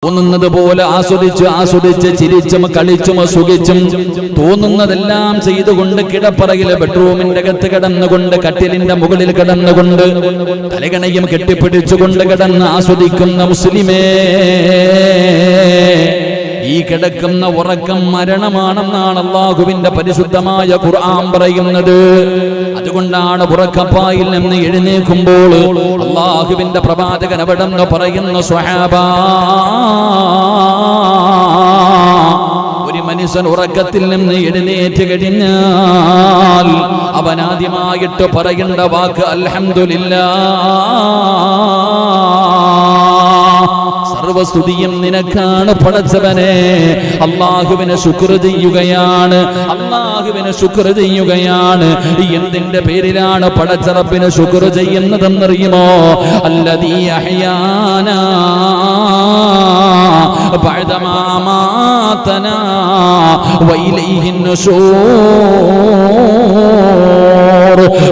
തോന്നുന്നത് പോലെ ആസ്വദിച്ച് ചിരിച്ചും കളിച്ചും സുഖിച്ചും തോന്നുന്നതെല്ലാം ചെയ്തുകൊണ്ട് കിടപ്പറയിലെ ബെഡ്റൂമിന്റെ അകത്ത് കിടന്നുകൊണ്ട് കട്ടിലിന്റെ മുകളിൽ കിടന്നുകൊണ്ട് തലകണയും കെട്ടിപ്പിടിച്ചുകൊണ്ട് കിടന്ന് ആസ്വദിക്കുന്ന മുസ്ലിമേ, ഈ കിടക്കുന്ന ഉറക്കം മരണമാണെന്നാണ് അല്ലാഹുവിന്റെ പരിശുദ്ധമായ ഖുർആൻ പറയുന്നത്. അതുകൊണ്ടാണ് ഉറക്കപ്പായിൽ നിന്ന് എഴുന്നേൽക്കുമ്പോൾ അല്ലാഹുവിന്റെ പ്രവാചകൻ അവിടെന്ന് പറയുന്ന സ്വഹാബാ, ഒരു മനുഷ്യൻ ഉറക്കത്തിൽ നിന്ന് എഴുന്നേറ്റ് കഴിഞ്ഞാൽ അവൻ ആദ്യമായിട്ട് പറയേണ്ട വാക്ക് അൽഹംദുലില്ലാഹ്, സർവസ്തുതിയും നിനക്കാണ് പടച്ചവനെ. അല്ലാഹുവിനെ ശുക്ർ ചെയ്യുകയാണ്, അല്ലാഹുവിനെ ശുക്ർ ചെയ്യുകയാണ്. എന്തിന്റെ പേരിലാണ് പടച്ച റബ്ബിനെ ശുക്ർ ചെയ്യുന്നതെന്നറിയുമോ? അല്ലദീ അഹ്യാനാ ബഅദമാ അമാതനാ വഇലൈഹിൻ നുശൂർ.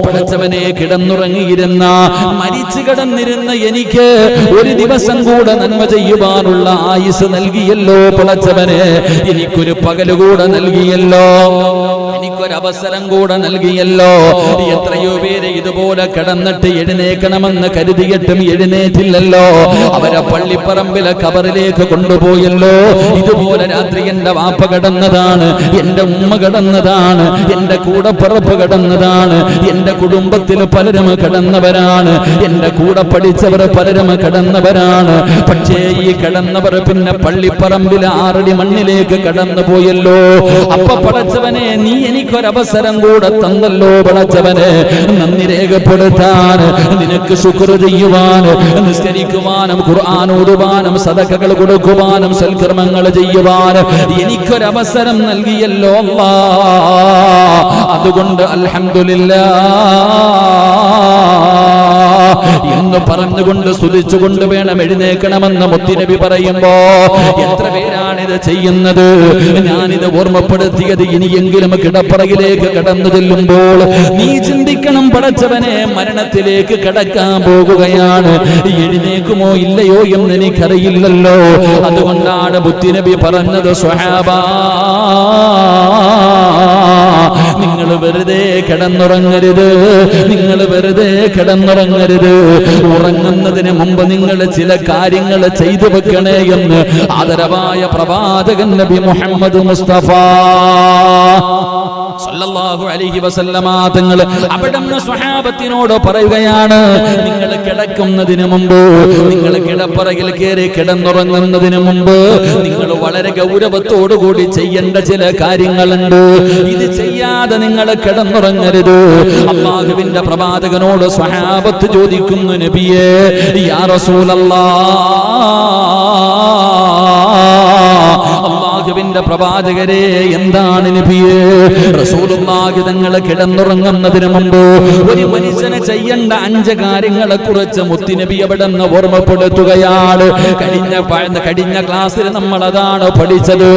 പടച്ചവനെ, കിടന്നുറങ്ങിയിരുന്ന മരിച്ചു കിടന്നിരുന്ന എനിക്ക് ഒരു ദിവസം കൂടെ നന്മ ചെയ്യുവാനുള്ള ആയുസ് നൽകിയല്ലോ പടച്ചവനെ. എനിക്കൊരു പകലുകൂടെ നൽകിയല്ലോ, എനിക്കൊരവസരം കൂടെ നൽകിയല്ലോ. എത്രയോ പേര് ഇതുപോലെ കിടന്നിട്ട് എഴുന്നേക്കണമെന്ന് കരുതിയിട്ടും എഴുന്നേറ്റില്ലല്ലോ. അവരെ പള്ളിപ്പറമ്പിലെ കബറിലേക്ക് കൊണ്ടുപോയല്ലോ. ഇതുപോലെ രാത്രി എന്റെ വാപ്പ കിടന്നതാണ്, എന്റെ ഉമ്മ കിടന്നതാണ്, എന്റെ കൂടപ്പിറപ്പ് കിടന്നതാണ്, എന്റെ കുടുംബത്തിൽ പലരും കിടന്നവരാണ്, എന്റെ കൂടെ പഠിച്ചവർ പലരും കിടന്നവരാണ്. പക്ഷേ ഈ കിടന്നവർ പിന്നെ പള്ളിപ്പറമ്പിലെ 6 അടി മണ്ണിലേക്ക് കടന്നു പോയല്ലോ. അപ്പൊ പടച്ചവനെ, നീ എനിക്കൊരവസരം കൂടെ തന്നല്ലോ പടച്ചവനെ. നന്ദി രേഖപ്പെടുത്താൻ, നിനക്ക് ശുക്ർ ചെയ്യുവാൻ, നിസ്കരിക്കുവാനും ഖുർആൻ ഓതുവാനും സദഖകൾ കൊടുക്കുവാനും സൽക്കർമ്മങ്ങൾ ചെയ്യുവാൻ എനിക്കൊരവസരം നൽകിയല്ലോ അല്ലാഹ്. അതുകൊണ്ട് അൽഹംദുലില്ലാഹ് എന്ന് പറഞ്ഞുകൊണ്ട് സ്തുതിച്ചുകൊണ്ട് വേണം എഴുന്നേക്കണമെന്ന് മുത്തുനബി പറയുമ്പോ എത്ര പേരാണിത് ചെയ്യുന്നത്? ഞാനിത് ഓർമ്മപ്പെടുത്തിയത് ഇനിയെങ്കിലും കിടപ്പറയിലേക്ക് കടന്നു ചെല്ലുമ്പോൾ നീ ചിന്തിക്കണം, പടച്ചവനെ, മരണത്തിലേക്ക് കടക്കാൻ പോകുകയാണ്, എഴുന്നേക്കുമോ ഇല്ലയോ എന്ന് എനിക്കറിയില്ലല്ലോ. അതുകൊണ്ടാണ് മുത്തുനബി പറഞ്ഞത്, സ്വഹാബാ, നിങ്ങൾ വെറുതെ കിടന്നുറങ്ങരുത്, നിങ്ങൾ വെറുതെ കിടന്നുറങ്ങരുത്. ഉറങ്ങുന്നതിന് മുമ്പ് നിങ്ങൾ ചില കാര്യങ്ങൾ ചെയ്തു വെക്കണേ എന്ന് ആദരവായ പ്രവാചകൻ നബി മുഹമ്മദ് മുസ്തഫ സല്ലല്ലാഹു അലൈഹി വസല്ലമ തങ്ങൾ അവിടുന്ന് സ്വഹാബത്തിനോട് പറയുകയാണ്, നിങ്ങൾ കിടക്കുന്നതിന് മുമ്പ്, നിങ്ങൾ കിടപ്പറയിൽ കയറി കിടന്നുറങ്ങുന്നതിന് മുമ്പ് നിങ്ങൾ വളരെ ഗൗരവത്തോടുകൂടി ചെയ്യേണ്ട ചില കാര്യങ്ങളുണ്ട്. ഇത് ചെയ്യാതെ നിങ്ങൾ കിടന്നുറങ്ങരുത്. അല്ലാഹുവിന്റെ പ്രവാചകനോട് സ്വഹാബത്ത് ചോദിക്കുന്നു, നബിയേ, യാ റസൂലല്ലാഹ്, അല്ലാഹുവിന്റെ പ്രവാചകരെ, എന്താണ് നബിയേ? റസൂലുള്ളാഹി തങ്ങൾ കിടന്നുറങ്ങുന്നതിന് മുമ്പ് ഒരു മനുഷ്യനെ ചെയ്യേണ്ട 5 കാര്യങ്ങളെ കുറിച്ച് മുത്തുനബി അവിടുന്ന് ഓർമ്മപ്പെടുത്തുകയാണ്. കഴിഞ്ഞ ക്ലാസ്സിൽ നമ്മൾ അതാണ് പഠിച്ചത്.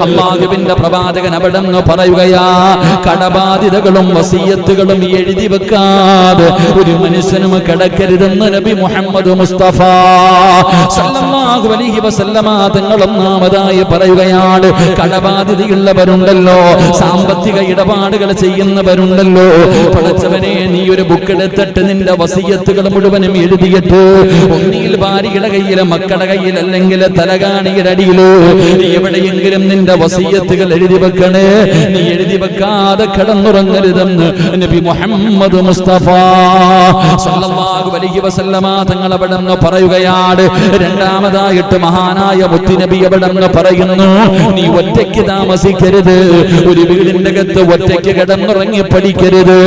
അല്ലാഹുവിന്റെ പ്രവാചകൻ അവിടുന്ന് പറയുകയാ, കടബാധ്യതകളും വസിയത്തുകളും എഴുതി വെക്കാതെ ഒരു മനുഷ്യനും കിടക്കരുതെന്ന് നബി മുഹമ്മദ് മുസ്തഫ സല്ലല്ലാഹു അലൈഹി വസല്ലമ തങ്ങൾ ഒന്നാമതായി പറയുകയാണ്. കടബാധ്യതയുള്ളവരുണ്ടല്ലോ, സാമ്പത്തിക ഇടപാടുകൾ ചെയ്യുന്നവരുണ്ടല്ലോ, പടച്ചവനെ, നീ ഒരു ബുക്ക് എടുത്തിട്ട് നിന്റെ വസിയത്തുകൾ മുഴുവനും എഴുതിയിട്ട് ഒന്നിയിൽ ഭാര്യയുടെ കയ്യിൽ, മക്കളുടെ കയ്യിൽ, അല്ലെങ്കിൽ തലകാണിയുടെ അടിയിലോ എവിടെയെങ്കിലും നിന്റെ വസിയത്തുകൾ എഴുതി വെക്കണേ. നീ എഴുതി വെക്കാതെ കിടന്നുറങ്ങരുതെന്ന് നബി മുഹമ്മദ് മുസ്തഫ സല്ലല്ലാഹു അലൈഹി വസല്ലമ തങ്ങൾ അവിടുന്ന് പറയുകയാണ്. രണ്ടാമതായിട്ട് മഹാനായ മുത്തുനബി അവിടുന്ന് പറയുന്നു, നീ ഒറ്റയ്ക്ക് താമസിക്കരുത്, ഒരു വീടിന്റെ അകത്ത് ഒറ്റയ്ക്ക് കിടന്നുറങ്ങി പഠിക്കരുത്.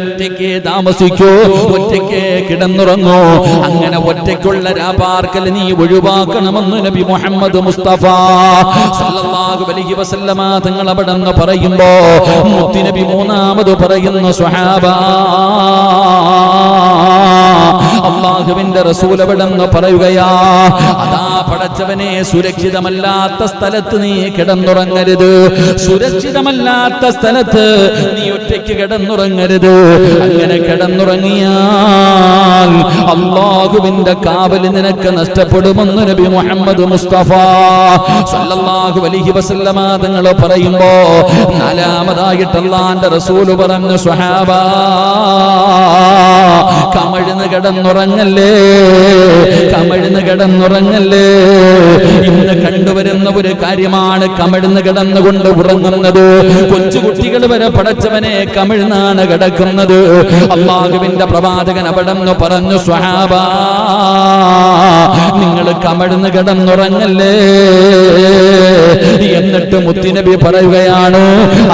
ഒറ്റയ്ക്ക് താമസിക്കൂ, ഒറ്റയ്ക്ക് കിടന്നുറങ്ങൂ. അങ്ങനെ ഒറ്റയ്ക്കുള്ള രാപാർക്കൽ നീ ഒഴിവാക്കണമെന്ന് നബി മുഹമ്മദ് മുസ്തഫ സല്ലല്ലാഹു അലൈഹി വസല്ലമ തങ്ങൾ അവിടുന്ന് പറയുമ്പോ മുത്തുനബി മൂന്നാമത് പറയുന്നു, സ്വഹാബാ, അല്ലാഹുവിന്റെ റസൂൽ അവിടെന്ന് പറയുകയാ, അതാ പടച്ചവനെ, സുരക്ഷിതമല്ലാത്ത സ്ഥലത്ത് നീ കിടന്നുറങ്ങരുത്, സുരക്ഷിതമല്ലാത്ത സ്ഥലത്ത് നീ ഒറ്റയ്ക്ക് കിടന്നുറങ്ങരുത്. അങ്ങനെ കിടന്നുറങ്ങിയാൽ അല്ലാഹുവിന്റെ കാവൽ നിനക്ക് നഷ്ടപ്പെടുമെന്ന് നബി മുഹമ്മദ് മുസ്തഫ സല്ലല്ലാഹു അലൈഹി വസല്ലമ തങ്ങൾ പറയുമ്പോ, നാലാമതായിട്ട് അല്ലാഹുവിന്റെ റസൂൽ പറഞ്ഞു, സ്വഹാബ, കമഴ്ന്ന് കിടന്നുറങ്ങല്ലേ, കമഴ്ന്ന് കിടന്നുറങ്ങല്ലേ. ഇന്ന് കണ്ടുവരുന്ന ഒരു കാര്യമാണ് കമഴ്ന്ന് കിടന്നുകൊണ്ട് ഉറങ്ങുന്നത്. കൊച്ചുകുട്ടികൾ വരെ പടച്ചവനെ കമിഴ്ന്നാണ് കിടക്കുന്നത്. അല്ലാഹുവിന്റെ പ്രവാചകൻ അവിടെന്ന് പറഞ്ഞു, സ്വഹാബ, നിങ്ങൾ കമഴ്ന്ന് കിടന്നുറങ്ങല്ലേ. എന്നിട്ട് മുത്തുനബി പറയുകയാണ്,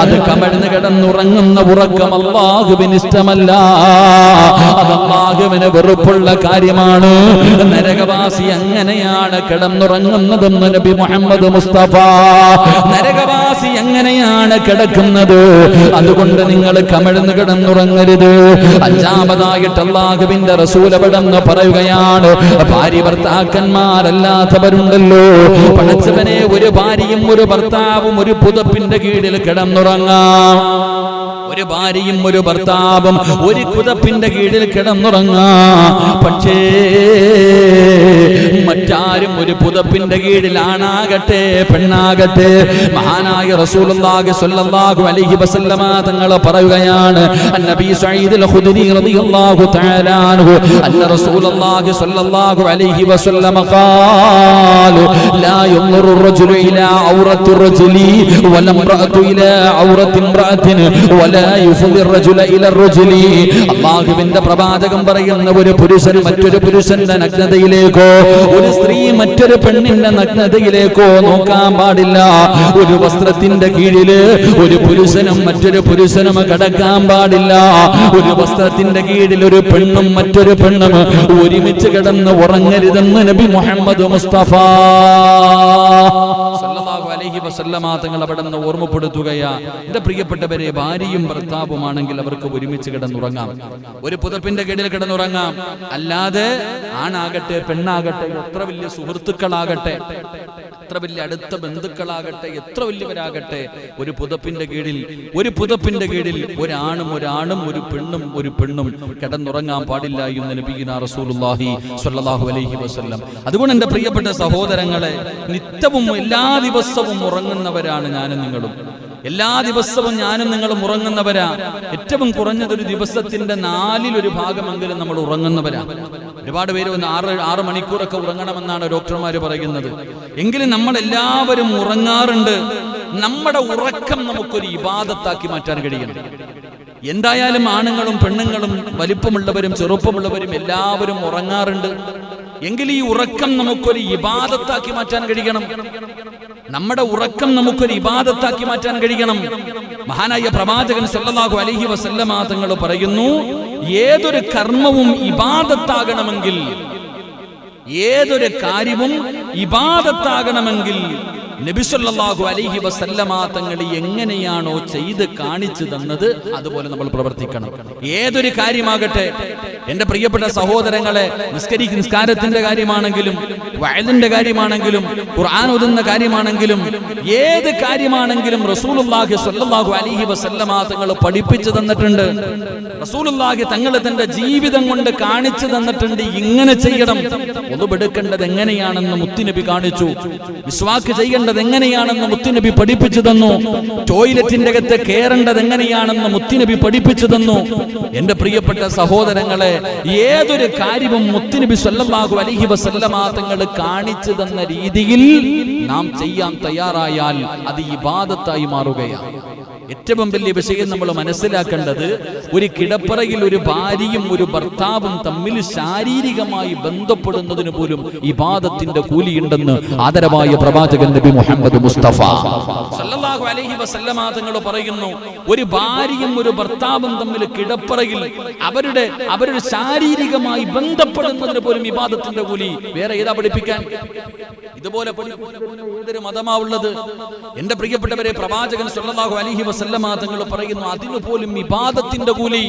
അത് കമഴ്ന്ന് കിടന്നുറങ്ങുന്ന ഉറക്കം അല്ലാഹുവിന് ഇഷ്ടമല്ല, അത് അല്ലാഹുവിന് വെറുപ്പുള്ള കാര്യമാണ്. നരകവാസി അങ്ങനെയാണ് കിടന്നുറങ്ങുന്നതെന്ന് നബി മുഹമ്മദ് മുസ്തഫ. നരകവാസി എങ്ങനെയാണ് കിടക്കുന്നത്, അതുകൊണ്ട് നിങ്ങൾ കമഴ്ന്ന് കിടന്നുറങ്ങരുത്. അഞ്ചാമതായിട്ട് അല്ലാഹുവിന്റെ റസൂൽ അവിടെന്ന് പറയുകയാണ്, ഭാര്യ ഭർത്താക്കന്മാരല്ലാത്തവരുണ്ടല്ലോ, പടച്ചവനെ, ഒരു ഭാര്യയും ഒരു ഭർത്താവും ഒരു പുതപ്പിന്റെ കീഴിൽ കിടന്നുറങ്ങാം. ഒരു ഭാര്യയും ഒരു ഭർത്താവും ഒരു പുതപ്പിന്റെ കീഴിൽ കിടന്നുറങ്ങാം. പക്ഷേ മറ്റാരും ഒരു പുതപ്പിന്റെ കീഴിൽ, ആണാകട്ടെ പെണ്ണാകട്ടെ, മഹാനായ റസൂലുള്ളാഹി സ്വല്ലല്ലാഹു അലൈഹി വസല്ലമ തങ്ങൾ പറയുകയാണ്, നബി സഈദ് ഖുദരി റളിയല്ലാഹു തആല അൻഹു, അന്ന റസൂലുള്ളാഹി സ്വല്ലല്ലാഹു അലൈഹി വസല്ലമ ഖാല, ലാ യൻദുറു റജുലു ഇലാ ഔറത്തി റജുലി വല ഇംറഅതു ഇലാ ഔറത്തി ഇംറഅത്തിൻ വലാ യുഫ്ദി റജുല ഇലാ റജുലി. അല്ലാഹുവിന്റെ പ്രവാചകൻ പറയുന്ന, ഒരു പുരുഷൻ മറ്റൊരു പുരുഷന്റെ നഗ്നതയിലേക്കോ, ഒരു സ്ത്രീ മറ്റൊരു പെണ്ണിന്റെ നഗ്നതയിലേക്കോ നോക്കാൻ പാടില്ല. ഒരു വസ്ത്രത്തിന്റെ കീഴില് ഒരു പുരുഷനും മറ്റൊരു പുരുഷനും കിടക്കാൻ പാടില്ല. ഒരു വസ്ത്രത്തിന്റെ കീഴിൽ ഒരു പെണ്ണും മറ്റൊരു പെണ്ണും ഒരുമിച്ച് കിടന്ന് ഉറങ്ങരുതെന്ന് നബി മുഹമ്മദ് മുസ്തഫ സല്ലല്ലാഹു അലൈഹി വസല്ലമ തങ്ങൾ അവിടെ നിന്ന് ഓർമ്മപ്പെടുത്തുകയാ. എന്റെ പ്രിയപ്പെട്ടവരെ, ഭാര്യയും ഭർത്താവുമാണെങ്കിൽ അവർക്ക് ഒരുമിച്ച് കിടന്നുറങ്ങാം, ഒരു പുതപ്പിന്റെ കീഴിൽ കിടന്നുറങ്ങാം. അല്ലാതെ ആണാകട്ടെ പെണ്ണാകട്ടെ, എത്ര വലിയ സുഹൃത്തുക്കളാകട്ടെ, എത്ര വലിയ അടുത്ത ബന്ധുക്കളാകട്ടെ, എത്ര വലിയവരാകട്ടെ, ഒരു പുതപ്പിന്റെ കീഴിൽ ഒരാണും ഒരു പെണ്ണും കിടന്നുറങ്ങാൻ പാടില്ല എന്ന് നബിയുനാ റസൂലുള്ളാഹി സ്വല്ലല്ലാഹു അലൈഹി വസല്ലം. അതുകൊണ്ട് എന്റെ പ്രിയപ്പെട്ട സഹോദരങ്ങളെ, നിത്യവും എല്ലാ ദിവസവും ഉറങ്ങുന്നവരാണ് ഞാനും നിങ്ങളും. എല്ലാ ദിവസവും ഞാനും നിങ്ങളും ഉറങ്ങുന്നവരാ. ഏറ്റവും കുറഞ്ഞതൊരു ദിവസത്തിന്റെ 4 ഭാഗമെങ്കിലും നമ്മൾ ഉറങ്ങുന്നവരാ. ഒരുപാട് പേര് 6 മണിക്കൂറൊക്കെ ഉറങ്ങണമെന്നാണ് ഡോക്ടർമാർ പറയുന്നത്. എങ്കിലും നമ്മൾ എല്ലാവരും ഉറങ്ങാറുണ്ട്. നമ്മുടെ ഉറക്കം നമുക്കൊരു ഇബാദത്താക്കി മാറ്റാൻ കഴിയണം. എന്തായാലും ആണുങ്ങളും പെണ്ണുങ്ങളും, വലിപ്പമുള്ളവരും ചെറുപ്പമുള്ളവരും എല്ലാവരും ഉറങ്ങാറുണ്ട്. എങ്കിൽ ഈ ഉറക്കം നമുക്കൊരു ഇബാദത്താക്കി മാറ്റാൻ കഴിയണം. നമ്മുടെ ഉറക്കം നമുക്കൊരു ഇബാദത്താക്കി മാറ്റാൻ കഴിയണം. മഹാനായ പ്രവാചകൻ സല്ലല്ലാഹു അലൈഹി വസല്ലമ തങ്ങൾ പറയുന്നു, ഏതൊരു കർമ്മവും ഇബാദത്താകണമെങ്കിൽ, ഏതൊരു കാര്യവും ഇബാദത്താകണമെങ്കിൽ നബി സല്ലല്ലാഹു അലൈഹി വസല്ലമ തങ്ങൾ എങ്ങനെയാണോ ചെയ്ത് കാണിച്ചു തന്നത് അതുപോലെ നമ്മൾ പ്രവർത്തിക്കണം. ഏതൊരു കാര്യമാകട്ടെ, എന്റെ പ്രിയപ്പെട്ട സഹോദരങ്ങളെ, നിസ്കാരത്തിന്റെ കാര്യമാണെങ്കിലും, വഅലിന്റെ കാര്യമാണെങ്കിലും, ഖുർആൻ ഓതുന്ന കാര്യമാണെങ്കിലും, ഏത് കാര്യമാണെങ്കിലും റസൂലുള്ളാഹി സ്വല്ലല്ലാഹു അലൈഹി വസല്ലമ തങ്ങൾ പഠിപ്പിച്ചു തന്നിട്ടുണ്ട്. റസൂലുള്ളാഹി തങ്ങൾ തന്റെ ജീവിതം കൊണ്ട് കാണിച്ചു തന്നിട്ടുണ്ട്. ഇങ്ങനെ ചെയ്യണം. ഒതുബെടുക്കേണ്ടത് എങ്ങനെയാണെന്ന് മുത്തുനബി കാണിച്ചു. മിസ്വാക്ക് ചെയ്യേണ്ടത് എങ്ങനെയാണെന്ന് മുത്തുനബി പഠിപ്പിച്ചു തന്നു. ടോയ്ലറ്റിന്റെ അകത്ത് കയറേണ്ടത് എങ്ങനെയാണെന്ന് മുത്തുനബി പഠിപ്പിച്ചു തന്നു. എന്റെ പ്രിയപ്പെട്ട സഹോദരങ്ങളെ, ഏതൊരു കാര്യവും മുത്തുനബി സല്ലല്ലാഹു അലൈഹി വസല്ലമ തങ്ങൾ കാണിച്ചു തന്ന രീതിയിൽ നാം ചെയ്യാൻ തയ്യാറായാൽ അത് ഇബാദത്തായി മാറുകയാണ്. ഏറ്റവും വലിയ വിഷയം നമ്മൾ മനസ്സിലാക്കേണ്ടത്, ഒരു കിടപ്പറയിൽ ഒരു ഭാര്യയും ഒരു ഭർത്താവും തമ്മിൽ ശാരീരികമായി ബന്ധപ്പെടുന്നതിന് പോലും ഇബാദത്തിന്റെ കൂലിയുണ്ടെന്ന് ആദരവായ പ്രവാചകൻ നബി മുഹമ്മദ് മുസ്തഫ സല്ലല്ലാഹു അലൈഹി വസല്ലമ തങ്ങൾ പറയുന്നു. ഒരു ഭാര്യയും ഒരു ഭർത്താവും തമ്മിൽ കിടപ്പറയിൽ അവരുടെ ശാരീരികമായി ബന്ധപ്പെടുന്നതിന് പോലും ഇബാദത്തിന്റെ കൂലി. വേറെ ഏതാ പഠിപ്പിക്കാൻ? ഇതുപോലെ ഏതൊരു മതമാ ഉള്ളത്? എന്റെ പ്രിയപ്പെട്ടവരെ, പ്രവാചകൻ സല്ലല്ലാഹു അലൈഹി വസല്ലമ തങ്ങൾ പറയുന്നു, അതിനു പോലും ഇബാദത്തിന്റെ കൂലി.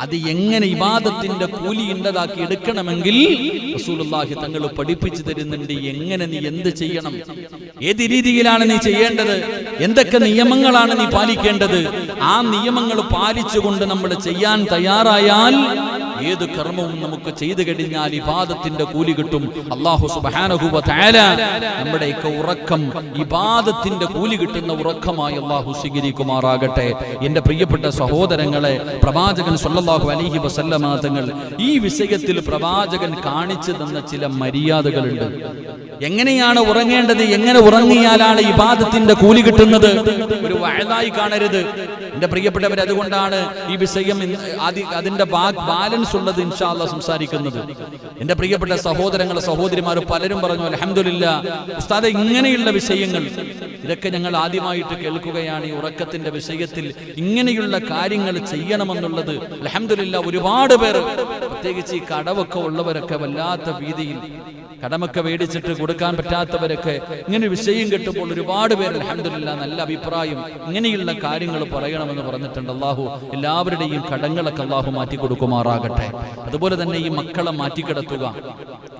അത് എങ്ങനെ ഇബാദത്തിന്റെ കൂലി ഉണ്ടതാക്കി എടുക്കണമെങ്കിൽ റസൂലുള്ളാഹി തങ്ങൾ പഠിപ്പിച്ചു തരുന്നുണ്ട്. എങ്ങനെ നീ എന്ത് ചെയ്യണം, ഏത് രീതിയിലാണ് നീ ചെയ്യേണ്ടത്, എന്തൊക്കെ നിയമങ്ങളാണ് നീ പാലിക്കേണ്ടത്. ആ നിയമങ്ങൾ പാലിച്ചുകൊണ്ട് നമ്മൾ ചെയ്യാൻ തയ്യാറായാൽ ഏത് കർമ്മവും നമുക്ക് ചെയ്തു കഴിഞ്ഞാൽ ഇബാദത്തിന്റെ കൂലി കിട്ടും. അല്ലാഹു സുബ്ഹാനഹു വ തആല നമ്മുടെയൊക്കെ ഉറക്കം ഇബാദത്തിന്റെ കൂലി കിട്ടുന്ന ഉറക്കമായി അല്ലാഹു സ്വീകരിക്കുമാറാകട്ടെ. എന്റെ പ്രിയപ്പെട്ട സഹോദരങ്ങളെ, പ്രവാചകൻ സ്വല്ലല്ലാഹു അലൈഹി വസല്ലമ തങ്ങൾ ഈ വിഷയത്തിൽ പ്രവാചകൻ കാണിച്ചു തന്ന ചില മര്യാദകളുണ്ട്. എങ്ങനെയാണ് ഉറങ്ങേണ്ടത്, എങ്ങനെ ഉറങ്ങിയാലാണ് ഇബാദത്തിന്റെ കൂലി കിട്ടുന്നത്. ഒരു വഅദായി കാണരുത് എന്റെ പ്രിയപ്പെട്ടവർ. അതുകൊണ്ടാണ് ഈ വിഷയം അതിന്റെ ബാലൻസ് ഉള്ളത് ഇൻഷാ അല്ലാഹ് സംസാരിക്കുന്നത്. എന്റെ പ്രിയപ്പെട്ട സഹോദരങ്ങളെ, സഹോദരിമാർ പലരും പറഞ്ഞു, അൽഹംദുലില്ലാഹ് ഉസ്താദേ ഇങ്ങനെയുള്ള വിഷയങ്ങൾ ഇതൊക്കെ ഞങ്ങൾ ആദ്യമായിട്ട് കേൾക്കുകയാണ്. ഈ ഉറക്കത്തിന്റെ വിഷയത്തിൽ ഇങ്ങനെയുള്ള കാര്യങ്ങൾ ചെയ്യണമെന്നുള്ളത് അൽഹംദുലില്ലാഹ് ഒരുപാട് പേർ, പ്രത്യേകിച്ച് ഈ കടവൊക്കെ ഉള്ളവരൊക്കെ വല്ലാത്ത ഭീതിയിൽ, കടമൊക്കെ മേടിച്ചിട്ട് കൊടുക്കാൻ പറ്റാത്തവരൊക്കെ ഇങ്ങനെ വിഷയം കിട്ടുമ്പോൾ ഒരുപാട് പേര് അൽഹംദുലില്ലാഹ് നല്ല അഭിപ്രായം, ഇങ്ങനെയുള്ള കാര്യങ്ങൾ പറയണമെന്ന് പറഞ്ഞിട്ടുണ്ട്. അല്ലാഹു എല്ലാവരുടെയും കടങ്ങളൊക്കെ അല്ലാഹു മാറ്റി കൊടുക്കുമാറാകട്ടെ. അതുപോലെ തന്നെ ഈ മക്കളെ മാറ്റിക്കിടത്തുക,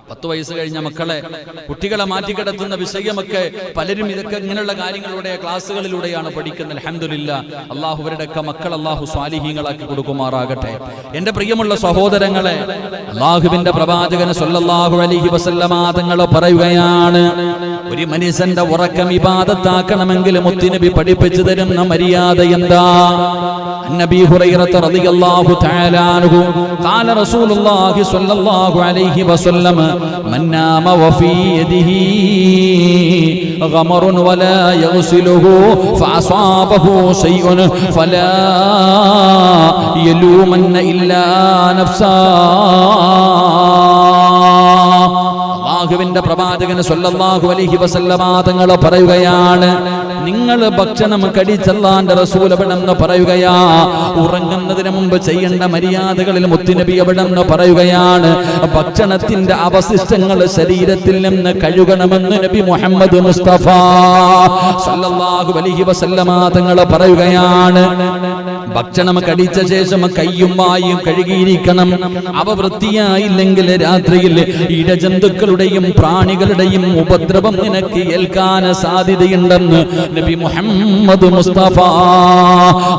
10 വയസ്സ് കഴിഞ്ഞ മക്കളെ, കുട്ടികളെ മാറ്റിക്കിടത്തുന്ന വിഷയമൊക്കെ പലരും ഇതൊക്കെ ഇങ്ങനെയുള്ള കാര്യങ്ങളുടെ ക്ലാസ്സുകളിലൂടെയാണ് പഠിക്കുന്നത്. അൽഹംദുലില്ലാഹ് അല്ലാഹു അവരുടെയൊക്കെ മക്കൾ അല്ലാഹു സ്വാലിഹീങ്ങളാക്കി കൊടുക്കുമാറാകട്ടെ. എന്റെ പ്രിയമുള്ള സഹോദരങ്ങളെ, അല്ലാഹുവിന്റെ പ്രവാചകൻ സ്വല്ലല്ലാഹു അലൈഹി വസല്ലമ തങ്ങൾ പറയുകയാണ്, ഒരു മനുഷ്യന്റെ ഉറക്കം ഇബാദത്താക്കണമെങ്കിൽ മുത്തുനബി പഠിപ്പിച്ചു തരുന്ന മര്യാദ എന്താ? നബി ഹുറൈറ റളിയല്ലാഹു തആല അൻഹു ഖാല റസൂലുള്ളാഹി സ്വല്ലല്ലാഹു അലൈഹി വസല്ലം മൻ നാമ വഫീ യദിഹി ഗമറുൻ വലാ യഗ്സിലുഹു ഫഅസാബഹു ശൈഉൻ ഫലാ യലൂമന്ന ഇല്ലാ നഫ്സാ. അല്ലാഹുവിന്റെ പ്രവാചകൻ സ്വല്ലല്ലാഹു അലൈഹി വസല്ലമ തങ്ങൾ പറയുകയാണ്, നിങ്ങൾ ഭക്ഷണം കടിച്ചല്ലാന്റെ റസൂൽ എവിടെന്ന് പറയുകയാ, ഉറങ്ങുന്നതിന് മുമ്പ് ചെയ്യേണ്ട മര്യാദകളിൽ മുത്തുനബി എവിടെന്ന് പറയുകയാണ്, ഭക്ഷണത്തിന്റെ അവശിഷ്ടങ്ങൾ ശരീരത്തിൽ നിന്ന് കഴുകണമെന്ന് നബി മുഹമ്മദ് മുസ്തഫ സ്വല്ലല്ലാഹു അലൈഹി വസല്ലമ തങ്ങൾ പറയുകയാണ്. ഭക്ഷണം കടിച്ച ശേഷം കയ്യും വായും കഴുകിയിരിക്കണം. അവ വൃത്തിയായില്ലെങ്കിൽ രാത്രിയിൽ ഇഴജന്തുക്കളുടെയും പ്രാണികളുടെയും ഉപദ്രവം നിനക്ക് ഏൽക്കാൻ സാധ്യതയുണ്ടെന്ന് നബി മുഹമ്മദ് മുസ്തഫ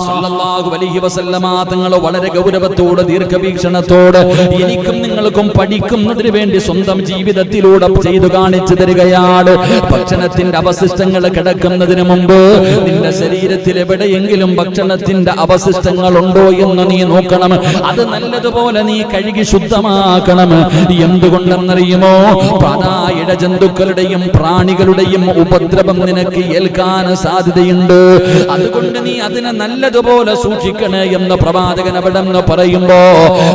സ്വല്ലല്ലാഹു അലൈഹി വസല്ലമ തങ്ങൾ വളരെ ഗൗരവത്തോടെ ദീർഘവീക്ഷണത്തോടെ എനിക്കും നിങ്ങൾക്കും പഠിക്കുന്നതിന് വേണ്ടി സ്വന്തം ജീവിതത്തിലൂടെ ചെയ്തു കാണിച്ചു തരികയാണ്. ഭക്ഷണത്തിന്റെ അവശിഷ്ടങ്ങൾ കിടക്കുന്നതിന് മുമ്പ് നിന്റെ ശരീരത്തിൽ എവിടെയെങ്കിലും ഭക്ഷണത്തിന്റെ അവശിഷ്ടങ്ങൾ ഉണ്ടോ എന്ന് നീ നോക്കണം. അത് നല്ലതുപോലെ നീ കഴുകി ശുദ്ധമാക്കണം. എന്തുകൊണ്ടെന്നറിയുമോ? ഇഴജന്തുക്കളുടെയും പ്രാണികളുടെയും ഉപദ്രവം നിനക്ക് ഏൽക്കാൻ സാധ്യതയുണ്ട്. അതുകൊണ്ട് നീ അതിനെ നല്ലതുപോലെ സൂക്ഷിക്കണേ എന്ന് പ്രവാചകൻ അവിടെ നിന്ന് പറയുമ്പോ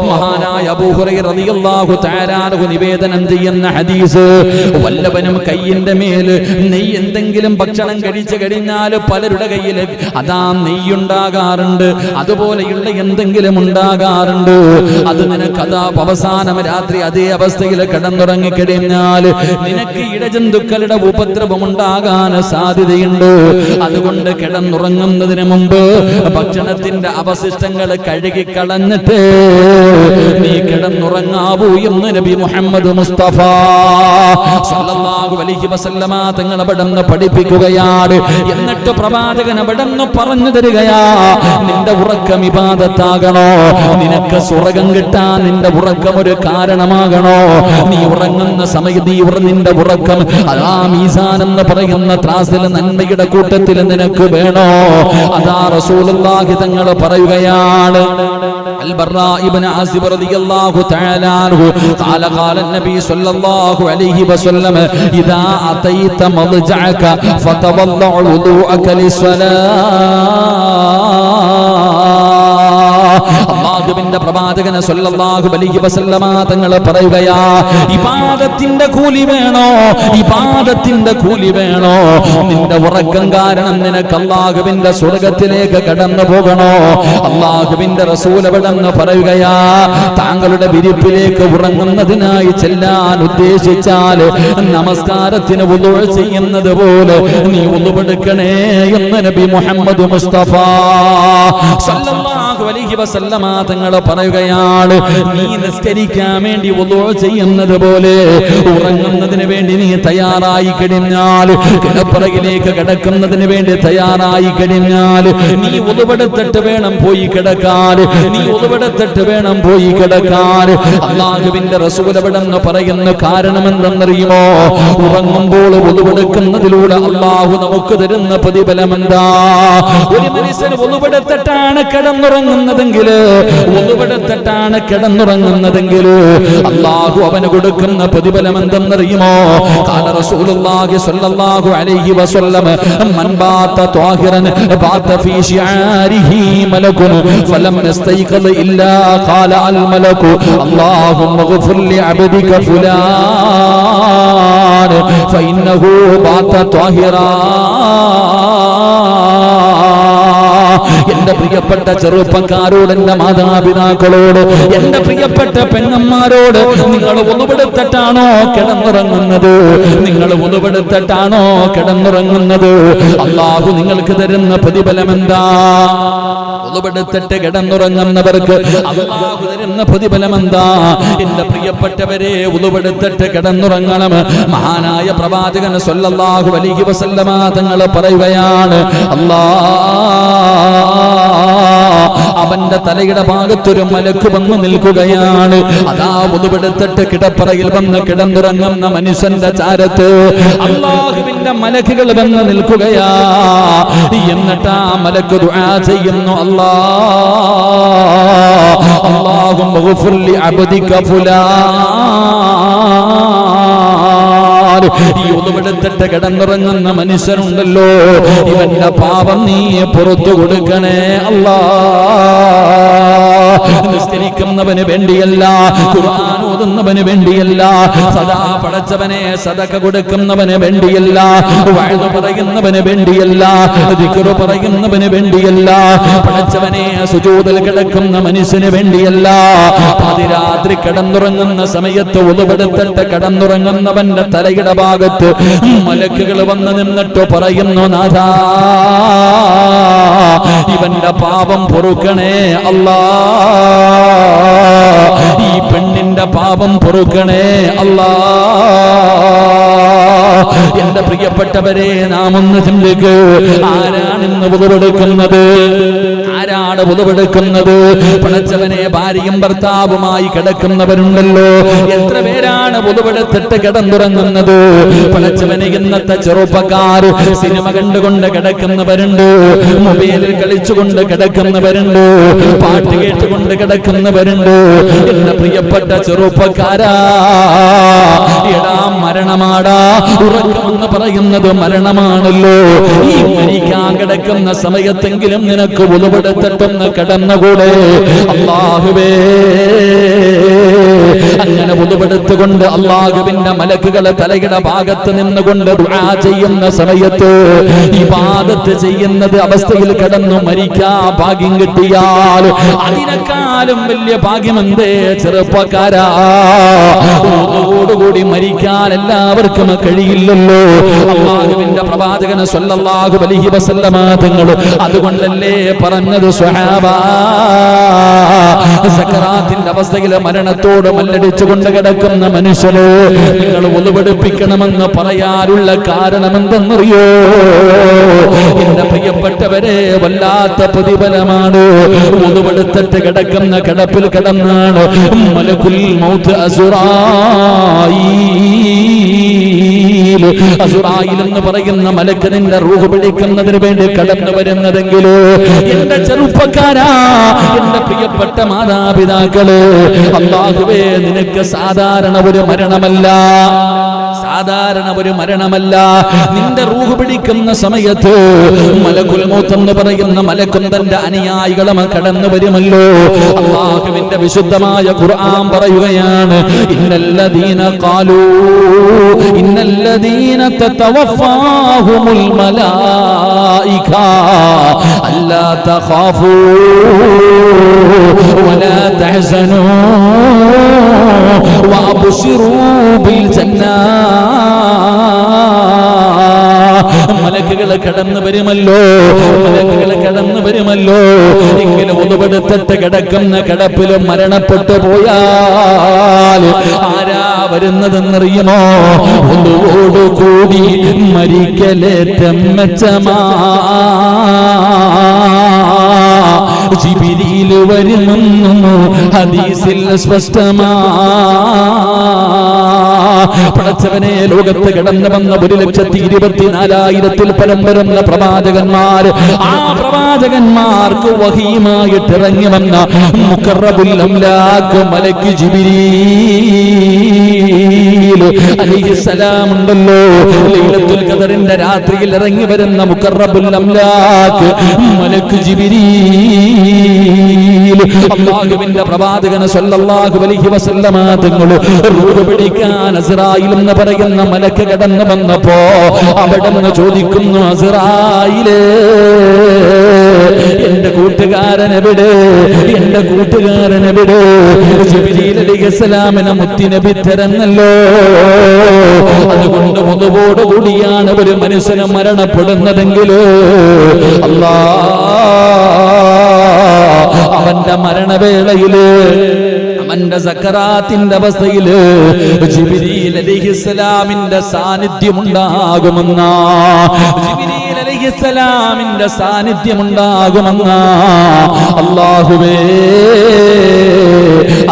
മഹാനായ അബൂ ഹുറൈറ റളിയല്ലാഹു തആല അൻഹു നിവേദനം ചെയ്യുന്ന ഹദീസ്, വല്ലവനും കയ്യിന്റെ മേല് നെയ്യ് എന്തെങ്കിലും ഭക്ഷണം കഴിച്ചു കഴിഞ്ഞാൽ പലരുടെ കയ്യിൽ അതാ നെയ്യുണ്ടാകാറുണ്ട്, അതുപോലെയുള്ള എന്തെങ്കിലും ഉണ്ടാകാറുണ്ട്. അത് നിനക്ക് അതാ അവസാനം രാത്രി അതേ അവസ്ഥയിൽ കിടന്നുറങ്ങിക്കഴിഞ്ഞാൽ നിനക്ക് ഇഴജന്തുക്കളുടെ ഉപദ്രവം ഉണ്ടാകാൻ സാധ്യതയുണ്ട്. അതുകൊണ്ട് കിടന്നുറങ്ങുന്നതിന് മുമ്പ് ഭക്ഷണത്തിന്റെ അവശിഷ്ടങ്ങൾ കഴുകി കളഞ്ഞിട്ട് നീ കിടന്നുറങ്ങാവൂ എന്ന് നബി മുഹമ്മദ് മുസ്തഫ സ്വല്ലല്ലാഹു അലൈഹി വസല്ലമ തങ്ങൾ അവിടുന്ന് പഠിപ്പിക്കുകയാണ്. എന്നിട്ട് പ്രവാചകൻ അവിടുന്ന് പറഞ്ഞു തരികയാ, നിന്റെ ഉറക്കം ഇബാദത്താകണോ? നിനക്ക് സ്വർഗ്ഗം കിട്ടാൻ നിന്റെ ഉറക്കം ഒരു കാരണമാകണോ? നീ ഉറങ്ങുന്ന സമയത്ത് നിന്റെ ഉറക്കം അതാ മീസാൻ എന്ന് പറയുന്ന ത്രാസിൽ നന്മയുടെ കൂട്ടത്തിൽ നിനക്ക് വേണോ? അതാ റസൂലുള്ളാഹി തങ്ങൾ പറയുകയാണ്, البراء ابن عازب رضي الله تعالى عنه قال قال النبي صلى الله عليه وسلم إذا أتيت مضجعك فتوضع وضوءك للصلاة. അല്ലാഹുവിന്റെ പ്രവാചകൻ സ്വല്ലല്ലാഹു അലൈഹി വസല്ലമ തങ്ങൾ പറയുകയാ, ഇബാദത്തിന്റെ കൂലി വേണോ? ഇബാദത്തിന്റെ കൂലി വേണോ? നിന്റെ ഉറക്കം കാരണം നിനക്ക് അല്ലാഹുവിന്റെ സ്വർഗ്ഗത്തിലേക്ക് കടന്നു പോകണോ? അല്ലാഹുവിന്റെ റസൂൽ അവിടെന്ന് പറയുകയാ, താങ്കളുടെ വിരിപ്പിലേക്ക് ഉറങ്ങുന്നതിനായി ചെല്ലാൻ ഉദ്ദേശിച്ചാൽ നമസ്കാരത്തിന് വുളൂ ചെയ്യുന്നത് പോലെ നീ വുളൂ എടുക്കണേ എന്ന് നബി മുഹമ്മദ് മുസ്തഫ സ്വല്ലല്ലാഹു അലൈഹി വസല്ലമ തങ്ങൾ പറയുകയാണ്, നീ നിസ്കരിക്കാൻ വേണ്ടി വുളൂ ചെയ്യുന്നത് പോലെ ഉറങ്ങുന്നതിന് വേണ്ടി നീ തയ്യാറായി കഴിഞ്ഞാൽ, കിടപ്പറയിലേക്ക് കിടക്കുന്നതിന് വേണ്ടി തയ്യാറായി കഴിഞ്ഞാൽ നീ ഉളുവെടുത്തിട്ട് വേണം പോയി കിടക്കാൻ, നീ ഉളുവെടുത്തിട്ട് വേണം പോയി കിടക്കാൻ. അല്ലാഹുവിന്റെ റസൂൽ അവിടെന്ന് പറയുന്ന കാരണം എന്തെന്നറിയുമോ? ഉറങ്ങുമ്പോൾ ഉളുവെടുക്കുന്നതിലൂടെ അല്ലാഹു നമുക്ക് തരുന്ന പ്രതിഫലം എന്താ? ഒരു മനുഷ്യൻ ഉളുവെടുത്തിട്ടാണ് കിടന്നുറങ്ങുന്നതെങ്കിൽ അല്ലാഹു അവന് കൊടുക്കുന്ന പ്രതിഫലം എന്തെന്നറിയുമോ? ഖാല റസൂലുള്ളാഹി സ്വല്ലല്ലാഹു അലൈഹി വസല്ലം, മൻ ബാത ത്വാഹിറൻ ബാത ഫീ ശിആരിഹി മലകുൻ ഫലം യസ്തൈഖദ ഇല്ലാ ഖാല അൽ മലകു അല്ലാഹുമ്മ ഗ്ഫിർ ലി അബ്ദിക ഫുലാൻ ഫഇന്നഹു ബാത ത്വാഹിറാ. എന്റെ പ്രിയപ്പെട്ട ചെറുപ്പക്കാരോട്, എന്റെ മാതാപിതാക്കളോട്, എന്റെ പ്രിയപ്പെട്ട പെണ്ണന്മാരോട്, നിങ്ങൾ ഉളുവെടുത്തിട്ടാണോ കിടന്നുറങ്ങുന്നത്? നിങ്ങൾ ഉളുവെടുത്തിട്ടാണോ കിടന്നുറങ്ങുന്നത്? അല്ലാഹു നിങ്ങൾക്ക് തരുന്ന പ്രതിഫലം എന്താ? ഉളുവെടുത്തിട്ട് കിടന്നുറങ്ങുന്നവർക്ക് അല്ലാഹു തരുന്ന പ്രതിഫലം എന്താ? എന്റെ പ്രിയപ്പെട്ടവരെ, ഉളുവെടുത്തിട്ട് കിടന്നുറങ്ങണം. മഹാനായ പ്രവാചകൻ സ്വല്ലല്ലാഹു അലൈഹി വസല്ലമ തങ്ങൾ പറയുകയാണ്, അവന്റെ തലയുടെ ഭാഗത്തൊരു മലക്ക് വന്നു നിൽക്കുകയാണ്. അതാ ഉളുവെടുത്തിട്ട് കിടപ്പറയിൽ വന്ന് കിടന്നുറങ്ങുന്ന മനുഷ്യന്റെ ചാരത്ത് അല്ലാഹുവിന്റെ മലക്കുകൾ വന്ന് നിൽക്കുകയാ. എന്നിട്ട് ആ മലക്ക് ദുആ ചെയ്യുന്നു, അല്ലാഹുമ്മ ഗ്ഫിർ ലി അബ്ദിക ഫുലാൻ. ഈ ഉളുവെടുത്തിട്ട് കിടന്നുറങ്ങുന്ന മനുഷ്യനുണ്ടല്ലോ, ഇവന്റെ പാപം നീ പുറത്തു കൊടുക്കണേ അല്ലാ. നിസ്കരിക്കുന്നവന് വേണ്ടിയല്ല, ഖുർആൻ ഓതുന്നവന് വേണ്ടിയല്ല, സദാ പടച്ചവനെ സദഖ കൊടുക്കുന്നവന് വേണ്ടിയല്ല, വഅദ് പറയുന്നവന് വേണ്ടിയല്ല, ദിക്ർ പറയുന്നവന് വേണ്ടിയല്ല, പടച്ചവനെ സുജൂദിൽ കിടക്കുന്ന മനുഷ്യന് വേണ്ടിയല്ല. പാതിരാത്രി കിടന്നുറങ്ങുന്ന സമയത്ത് ഉളുവെടുത്തിട്ട് കിടന്നുറങ്ങുന്നവന്റെ തലയുടെ ഭാഗത്ത് മലക്കുകൾ വന്ന് നിന്നിട്ട് പറയുന്നു, നാഥാ ഇവന്റെ പാപം പൊറുക്കണേ അല്ലാ, ഈ പെണ്ണിന്റെ പാപം പൊറുക്കണേ അല്ലാ. എന്റെ പ്രിയപ്പെട്ടവരെ, നാം ഒന്ന് ചിന്തിക്ക്, ആരാണ് ഇന്ന് ഉളുവെടുക്കുന്നത്? ആരാണ് ഉളുവെടുക്കുന്നത്? പടച്ചവനെ ഭാര്യയും ഭർത്താവുമായി കിടക്കുന്നവരുണ്ടല്ലോ, എത്ര പേരാണ് ഉളുവെടുത്തിട്ട് കിടന്നുറങ്ങുന്നത്? പടച്ചവനെ, ഇന്നത്തെ ചെറുപ്പക്കാർ സിനിമ കണ്ടുകൊണ്ട് കിടക്കുന്നവരുണ്ട്, മൊബൈലിൽ കളിച്ചുകൊണ്ട് കിടക്കുന്നവരുണ്ട്, പാട്ട് കേട്ടുകൊണ്ട് കിടക്കുന്നവരുണ്ട്. എന്റെ പ്രിയപ്പെട്ട ചെറുപ്പക്കാരാ, എടാ മരണമാടാ, ഉറക്കമെന്ന് പറയുന്നത് മരണമാണല്ലോ. ഈ മരിക്കാൻ കിടക്കുന്ന സമയത്തെങ്കിലും നിനക്ക് ഉളുവെടുത്തിട്ടൊന്ന് കിടന്നുകൂടെ? അല്ലാഹുവേ, അങ്ങനെ ഉളുവെടുത്തുകൊണ്ട് അല്ലാഹുവിന്റെ മലക്കുകളെ തലയുടെ ഭാഗത്ത് നിന്നുകൊണ്ട് ദുആ ചെയ്യുന്ന സമയത്ത് ഇബാദത്ത് ചെയ്യുന്നത് അവസ്ഥയിൽ കിടന്നു മരിക്കാ ഭാഗ്യം കിട്ടിയാൽ അതിനേക്കാളും വലിയ ഭാഗ്യമെന്തേ ചെറുപ്പക്കാരാ? ഓടുകൂടി മരിക്കാൻ എല്ലാവർക്കും കഴിയില്ലല്ലോ. അല്ലാഹുവിന്റെ പ്രവാചകൻ സ്വല്ലല്ലാഹു അലൈഹി വസല്ലമ തങ്ങൾ അതുകൊണ്ടല്ലേ പറഞ്ഞത്, സ്വഹാബാ, സക്കറാത്തിന്റെ അവസ്ഥയിൽ മരണത്തോട് മല്ലടിച്ചുകൊണ്ട് കിടക്കുന്ന മനുഷ്യനെ നിങ്ങൾ ഉളുവെടുപ്പിക്കണമെന്ന് പറയാനുള്ള കാരണം എന്തെന്നറിയോ? എന്റെ പ്രിയപ്പെട്ടവരെ, വല്ലാത്ത പ്രതിഫലമാണ്. ഉളുവെടുത്തിട്ട് കിടക്കുന്ന കിടപ്പിൽ കിടന്നാണ് മലക്കുൽ മൗത്ത് അസുറായിൽ എന്ന് പറയുന്ന മലക്ക് നിന്റെ റൂഹ് പിടിക്കുന്നതിന് വേണ്ടി കടന്നു വരുന്നതെങ്കിലോ, എന്റെ ചെറുപ്പക്കാരാ, എന്റെ പ്രിയപ്പെട്ട മാതാപിതാക്കള്, അല്ലാഹുവേ, നിനക്ക് സാധാരണ ഒരു മരണമല്ല, സാധാരണ ഒരു മരണമല്ല. നിന്റെ റൂഹ് പിടിക്കുന്ന സമയത്ത് മലക്കുൽ മൗത്ത് എന്ന് പറയുന്ന മലക്കും തന്റെ അനുയായികളും കടന്നു വരുമല്ലോ. അല്ലാഹുവിന്റെ വിശുദ്ധമായ ഖുർആൻ പറയുകയാണ്, ഇന്നല്ലദീന ഖാലൂ ഇന്നല്ലദീന തതവഫാഹുമുൽ മലായിക അല്ലാ തഖാഫൂ വലാ തഹ്സനൂ വഅബ്ശിറൂ ബിൽ ജന്നാ. മലക്കുകൾ മലക്കുകൾ കടന്നു വരുമല്ലോ, മലക്കുകൾ കടന്നു വരുമല്ലോ. ഇങ്ങനെ ഒതുപെടുത്തിട്ട് കിടക്കുന്ന കിടപ്പിലും മരണപ്പെട്ടു പോയാൽ ആരാ വരുന്നതെന്നറിയുമോ? ഒന്നുകൂടി മരിക്കലേറ്റം മെച്ചമാ ജിബ്രീൽ വരുമെന്നു ഹദീസിൽ സ്പഷ്ടമാ. പടച്ചവനെ, ലോകത്ത് കടന്നു വന്ന 1,24,000-ൽ പരം വരുന്ന പ്രവാചകന്മാർ, ആ പ്രവാചകന്മാർക്ക് വഹീമായിട്ട് ഇറങ്ങി വന്ന മുഖറബുൽ അംലാഖ് മലക്ക് ജിബ്രീൽ അലൈഹിസ്സലാം ഉണ്ടല്ലോ, ലൈലത്തുൽ ഖദറിന്റെ രാത്രിയിൽ ഇറങ്ങി വരുന്ന മുഖറബുൽ അംലാഖ് മലക്ക് ജിബ്രീൽ, അല്ലാഹുവിന്റെ പ്രവാചകൻ സല്ലല്ലാഹു അലൈഹി വസല്ലമ തങ്ങൾ റൂഹ് പിടിക്കാൻ അസ്റായിൽ എന്ന് പറയുന്ന മലക്ക് കടന്നു വന്നപ്പോ അവിടുന്ന് ചോദിക്കുന്നു, അസ്റായിലേ, എന്റെ കൂട്ടുകാരൻ എവിടെ? എന്റെ കൂട്ടുകാരൻ എവിടെ? ജിബ്രീൽ അലൈഹിസ്സലാമിനെ മുത്തുനബി തരുന്നല്ലോ. അതുകൊണ്ട് ഒന്നുകൂടെ കൂടിയാണ് ഒരു മനുഷ്യന് മരണപ്പെടുന്നതെങ്കിലോ അവന്റെ മരണവേളയില്, അവന്റെ സക്കറാത്തിന്റെ അവസ്ഥയില് ജിബ്രീൽ അലൈഹിസ്സലാമിന്റെ സാന്നിധ്യമുണ്ടാകുമെന്ന, ജിബ്രീൽ അലൈഹിസ്സലാമിന്റെ സാന്നിധ്യമുണ്ടാകുമെന്ന. അല്ലാഹുവേ,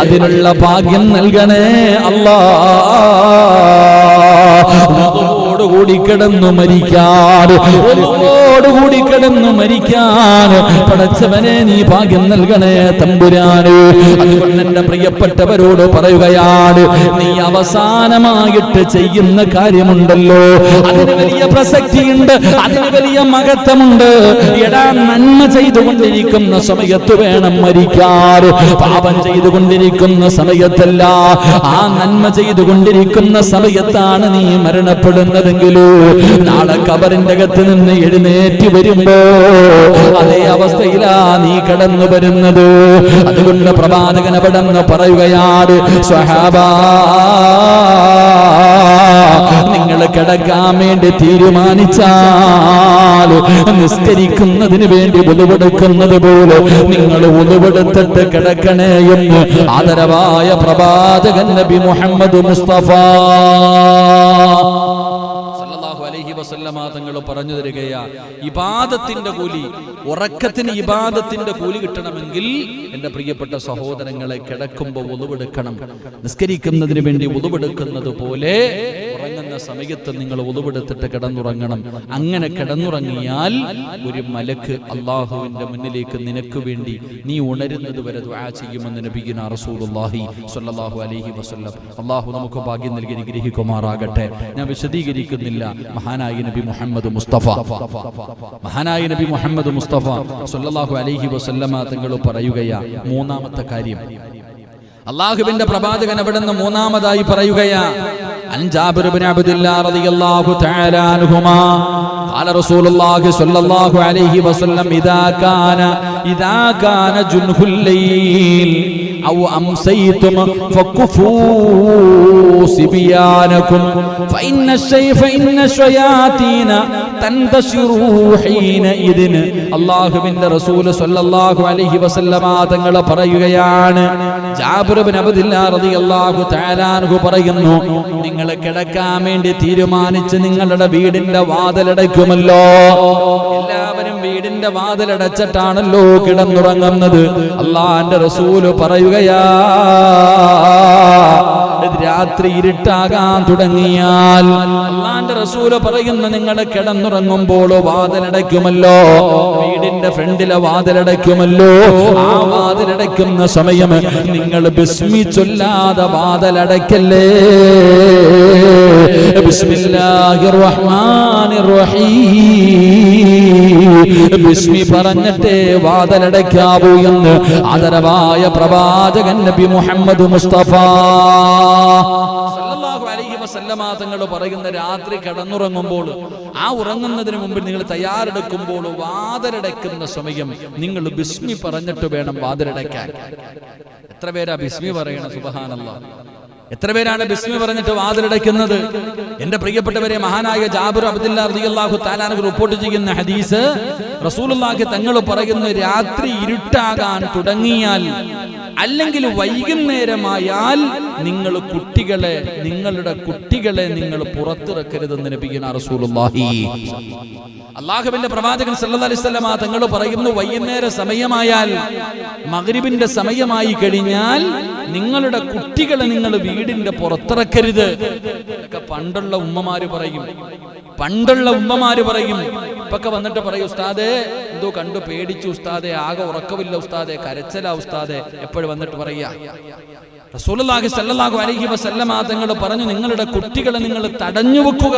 അതിനുള്ള ഭാഗ്യം നൽകണേ കൂടി കിടന്നു മരിക്കാൻ, ഒന്നോടുകൂടി കിടന്നു മരിക്കാൻ പടച്ചവനെ നീ ഭാഗ്യം നൽകണേ തമ്പുരാന്. അതുകൊണ്ട് എന്റെ പ്രിയപ്പെട്ടവരോട് പറയുകയാണ്, നീ അവസാനമായിട്ട് ചെയ്യുന്ന കാര്യമുണ്ടല്ലോ, അതിന് വലിയ പ്രസക്തിയുണ്ട്, അതിന് വലിയ മഹത്വമുണ്ട്. എടാ, നന്മ ചെയ്തുകൊണ്ടിരിക്കുന്ന സമയത്ത് വേണം മരിക്കാൻ, പാപം ചെയ്തുകൊണ്ടിരിക്കുന്ന സമയത്തല്ല. ആ നന്മ ചെയ്തുകൊണ്ടിരിക്കുന്ന സമയത്താണ് നീ മരണപ്പെടുന്നതെങ്കിലോ നാളെ ഖബറിന്റെ അകത്ത് നിന്ന് എഴുന്നേറ്റ് വരുമ്പോ അതേ അവസ്ഥയിലാ നീ കടന്നു വരുന്നത്. അതുകൊണ്ട് പ്രവാചകൻ അവിടെന്ന് പറയുകയാണ്, സ്വഹാബാ, നിങ്ങൾ കിടക്കാൻ വേണ്ടി തീരുമാനിച്ചാൽ നിസ്കരിക്കുന്നതിന് വേണ്ടി ഉളുവെടുക്കുന്നത് പോലെ നിങ്ങൾ ഉളുവെടുത്തിട്ട് കിടക്കണേ എന്ന് ആദരവായ പ്രവാചകൻ നബി മുഹമ്മദ് മുസ്തഫ തങ്ങൾ പറഞ്ഞു തരികയാ, ഇബാദത്തിന്റെ കൂലി, ഉറക്കത്തിന് ഇബാദത്തിന്റെ കൂലി കിട്ടണമെങ്കിൽ എന്റെ പ്രിയപ്പെട്ട സഹോദരങ്ങളെ, കിടക്കുമ്പോൾ ഉളുവെടുക്കണം. നിസ്കരിക്കുന്നതിന് വേണ്ടി ഉളുവെടുക്കുന്നത് പോലെ ഉറങ്ങുന്ന സമയത്ത് നിങ്ങൾ ഉളുവെടുത്തിട്ട് കിടന്നുറങ്ങണം. അങ്ങനെ കിടന്നുറങ്ങിയാൽ ഒരു മലക്ക് അള്ളാഹുവിന്റെ മുന്നിലേക്ക് നിനക്ക് വേണ്ടി നീ ഉണരുന്നത് വരെ ദുആ ചെയ്യുമെന്ന് നബിയുനാ റസൂലുള്ളാഹി സ്വല്ലല്ലാഹു അലൈഹി വസല്ലം. അള്ളാഹു നമുക്ക് ഭാഗ്യം നൽകി അനുഗ്രഹിക്കുമാറാകട്ടെ. ഞാൻ വിശദീകരിക്കുന്നില്ല. മഹാനായ നബി മുഹമ്മദ് മുസ്തഫ, മഹാനായ നബി മുഹമ്മദ് മുസ്തഫ സ്വല്ലല്ലാഹു അലൈഹി വസല്ലമ തങ്ങൾ പറയുകയാ, മൂന്നാമത്തെ കാര്യം അല്ലാഹുവിന്റെ പ്രവാചകൻ അവിടുന്ന് മൂന്നാമതായി പറയുകയാ, അൻ ജാബിർ ഇബ്നു അബ്ദുല്ലാഹ് റളിയല്ലാഹു തആല അൻഹുമാ ഖാല റസൂലുള്ളാഹി സ്വല്ലല്ലാഹു അലൈഹി വസല്ലം ഇദാ കാന ജുൻഹുൽ ലൈൽ ഔ അംസൈതും ഫകുഫൂ സിബിയാനകും ഫഇന്ന ശയാതീന തന്തശിറു ഹീന ഇദ്ൻ. അല്ലാഹുവിന്റെ റസൂൽ സ്വല്ലല്ലാഹു അലൈഹി വസല്ലമ തങ്ങൾ പറയുകയാണ്, ജാബിർ ഇബ്നു അബ്ദുല്ലാഹ് റളിയല്ലാഹു തആല അൻഹു പറയുന്നു, നിങ്ങൾ കിടക്കാൻ വേണ്ടി തീരുമാനിച്ച് നിങ്ങളുടെ വീടിന്റെ വാതിലടയ്ക്കുമല്ലോ. എല്ലാവരും വീടിന്റെ വാതിലടച്ചിട്ടാണല്ലോ കിടന്നുറങ്ങുന്നത്. അല്ലാഹുവിന്റെ റസൂല് പറയുകയാ, രാത്രി ഇരുട്ടാകാൻ തുടങ്ങിയാൽ അല്ലാഹുവിന്റെ റസൂല് പറയുന്നു, നിങ്ങൾ കിടന്നുറങ്ങുമ്പോൾ വാതിലടയ്ക്കുമല്ലോ, വീടിന്റെ ഫ്രണ്ടിലെ വാതിലടയ്ക്കുമല്ലോ. ആ വാതിലടയ്ക്കുന്ന സമയം നിങ്ങൾ ബിസ്മി ചൊല്ലാതെ വാതിലടയ്ക്കല്ലേ. ബിസ്മില്ലാഹിർ റഹ്മാനിർ റഹീം, ബിസ്മി പറഞ്ഞിട്ടേ വാതിലടയ്ക്കാവൂ എന്ന് ആദരവായ പ്രവാചകൻ നബി മുഹമ്മദ് മുസ്തഫ സല്ലല്ലാഹു അലൈഹി വസല്ലമ തങ്ങൾ പറയുന്ന, രാത്രി കിടന്നുറങ്ങുമ്പോൾ, ആ ഉറങ്ങുന്നതിന് മുമ്പ് നിങ്ങൾ തയ്യാറെടുക്കുമ്പോൾ വാതിലടയ്ക്കുന്ന സമയം നിങ്ങൾ ബിസ്മി പറഞ്ഞിട്ട് വേണം വാതിലടയ്ക്കാൻ. എത്ര പേരാ ബിസ്മി പറയണം? സുബ്ഹാനല്ലാഹ്. എത്ര പേരാണ് ബിസ്മി പറഞ്ഞിട്ട് വാതിലടയ്ക്കുന്നത്? എന്റെ പ്രിയപ്പെട്ടവരെ, മഹാനായ ജാബിർ അബ്ദുല്ലാ റളിയല്ലാഹു തആല അൻഹു റിപ്പോർട്ട് ചെയ്യുന്ന ഹദീസ്, റസൂലുള്ളാഹി തങ്ങൾ പറയുന്നു, രാത്രി ഇരുട്ടാകാൻ തുടങ്ങിയാൽ അല്ലെങ്കിൽ വൈകുന്നേരമായാൽ നിങ്ങളുടെ കുട്ടികളെ നിങ്ങൾ പുറത്തിറക്കരുതെന്ന് നബിയുനാ റസൂലുള്ളാഹി. അല്ലാഹുവിന്റെ പ്രവാചകൻ സല്ലല്ലാഹു അലൈഹി വസല്ലം തങ്ങൾ പറയുന്നു, വൈകുന്നേര സമയമായാൽ, മഗ്രിബിന്റെ സമയമായി കഴിഞ്ഞാൽ നിങ്ങളുടെ കുട്ടികളെ നിങ്ങൾ വീടിന്റെ പുറത്തിറക്കരുത്. ഇതൊക്കെ പണ്ടുള്ള ഉമ്മമാര് പറയും. ഇപ്പൊക്കെ വന്നിട്ട് പറയും, ഉസ്താദേ എന്തോ കണ്ടു പേടിച്ചു ഉസ്താദേ, ആകെ ഉറക്കമില്ല ഉസ്താദേ, കരച്ചലാ ഉസ്താദേ, എപ്പോഴും വന്നിട്ട് പറയാ. റസൂലുള്ളാഹി സ്വല്ലല്ലാഹു അലൈഹി വസല്ലം തങ്ങൾ പറഞ്ഞു, നിങ്ങളുടെ കുട്ടികളെ നിങ്ങൾ തടഞ്ഞു വെക്കുക.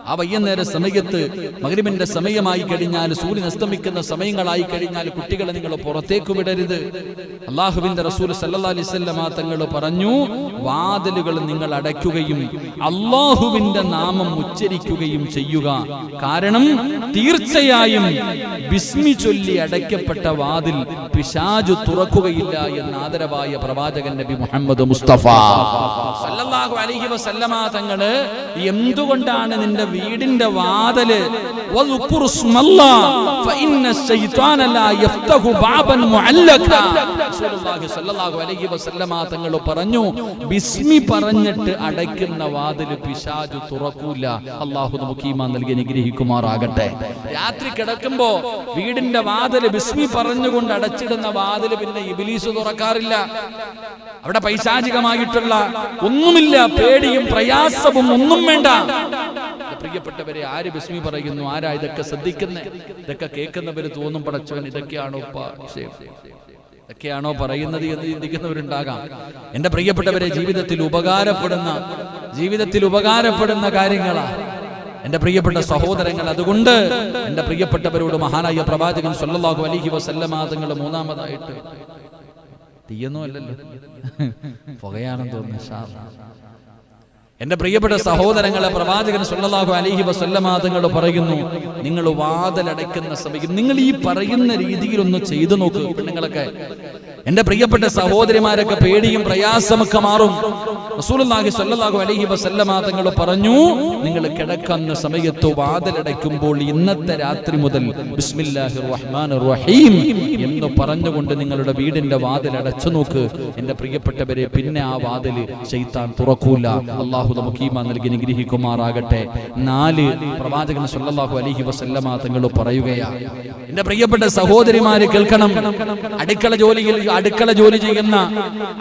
ആ വൈകുന്നേര സമയത്ത്, മഗ്രിബിന്റെ സമയമായി കഴിഞ്ഞാൽ, സൂര്യൻ അസ്തമിക്കുന്ന സമയങ്ങളായി കഴിഞ്ഞാൽ കുട്ടികളെ നിങ്ങൾ പുറത്തേക്ക് വിടരുത്. അല്ലാഹുവിന്റെ റസൂൽ സല്ലല്ലാഹു അലൈഹി വസല്ലം തങ്ങൾ പറഞ്ഞു, വാതിലുകൾ നിങ്ങൾ അടയ്ക്കുകയും അല്ലാഹുവിന്റെ നാമം ഉച്ചരിക്കുകയും ചെയ്യുക. കാരണം തീർച്ചയായും ബിസ്മി ചൊല്ലി അടയ്ക്കപ്പെട്ട വാതിൽ പിശാചു തുറക്കുകയില്ല എന്ന് ആദരവായ പ്രവാചകൻ നബി മുഹമ്മദ് മുസ്തഫ സല്ലല്ലാഹു അലൈഹി വസല്ലം തങ്ങൾ എന്തുകൊണ്ടാണ് നിന്റെ വീടിന്റെ വാതില് തങ്ങൾ പറഞ്ഞു, ബിസ്മി പറഞ്ഞിട്ട് അടയ്ക്കുന്ന വാതില് പിശാചു തുറക്കൂല. അല്ലാഹു നമുക്ക് ഈമാൻ നൽകി അനുഗ്രഹിക്കുമാറാകട്ടെ. രാത്രി കിടക്കുമ്പോ വീടിന്റെ വാതില് ബിസ്മി പറഞ്ഞുകൊണ്ട് അടച്ചിടുന്ന വാതില് പിന്നെ ഇബ്ലീസ് തുറക്കാറില്ല. അവിടെ പൈശാചികമായിട്ടുള്ള ഒന്നുമില്ല, പേടിയും പ്രയാസവും ഒന്നും വേണ്ട. പ്രിയപ്പെട്ടവരെ, ആര് ബിസ്മി പറയുന്നു? ആരാ ഇതൊക്കെ ശ്രദ്ധിക്കുന്നത്? ഇതൊക്കെ കേൾക്കുന്നവര് തോന്നും, പടച്ചവൻ ഇതൊക്കെയാണോ പറയുന്നത് എന്ന് ചിന്തിക്കുന്നവരുണ്ടാകാം. എന്റെ പ്രിയപ്പെട്ടവരെ, ജീവിതത്തിൽ ഉപകാരപ്പെടുന്ന കാര്യങ്ങളാണ് എന്റെ പ്രിയപ്പെട്ട സഹോദരങ്ങൾ. അതുകൊണ്ട് എന്റെ പ്രിയപ്പെട്ടവരോട് മഹാനായ പ്രവാചകൻ സല്ലല്ലാഹു അലൈഹി വസല്ലം തങ്ങൾ മൂന്നാമതായിട്ട്, തീയൊന്നും അല്ലല്ലോ, പുകയാണെന്ന് തോന്നുന്നു, എന്റെ പ്രിയപ്പെട്ട സഹോദരങ്ങളെ, പ്രവാചകൻ സല്ലല്ലാഹു അലൈഹി വസല്ലം തങ്ങൾ പറയുന്നു, നിങ്ങൾ വാതിലടയ്ക്കുന്ന സമയം നിങ്ങൾ ഈ പറയുന്ന രീതിയിൽ ഒന്ന് ചെയ്തു നോക്ക്. പെണ്ണുങ്ങളൊക്കെ, എന്റെ പ്രിയപ്പെട്ട സഹോദരിമാരൊക്കെ, പേടിയും പ്രയാസമൊക്കെ മാറും. റസൂലുള്ളാഹി സ്വല്ലല്ലാഹു അലൈഹി വസല്ലം തങ്ങൾ പറഞ്ഞു, നിങ്ങൾ കിടക്കുന്ന സമയത്ത് വാതിലടയ്ക്കുമ്പോൾ ഇന്നത്തെ രാത്രി മുതൽ ബിസ്മില്ലാഹിർ റഹ്മാനിർ റഹീം എന്ന് പറഞ്ഞുകൊണ്ട് നിങ്ങളുടെ വീടിന്റെ വാതിൽ അടച്ചു നോക്ക്. എന്റെ പ്രിയപ്പെട്ടവരെ, പിന്നെ ആ വാതിൽ ശൈത്താൻ തുറക്കൂല. അല്ലാഹു നമുക്ക് ഈമാൻ നൽകി അനുഗ്രഹിക്കുമാറാകട്ടെ. 4 പ്രവാചകൻ സല്ലല്ലാഹു അലൈഹി വസല്ലം തങ്ങൾ പറയുകയാണ്, എന്റെ പ്രിയപ്പെട്ട സഹോദരിമാര് കേൾക്കണം. അടുക്കള ജോലി ചെയ്യുന്ന,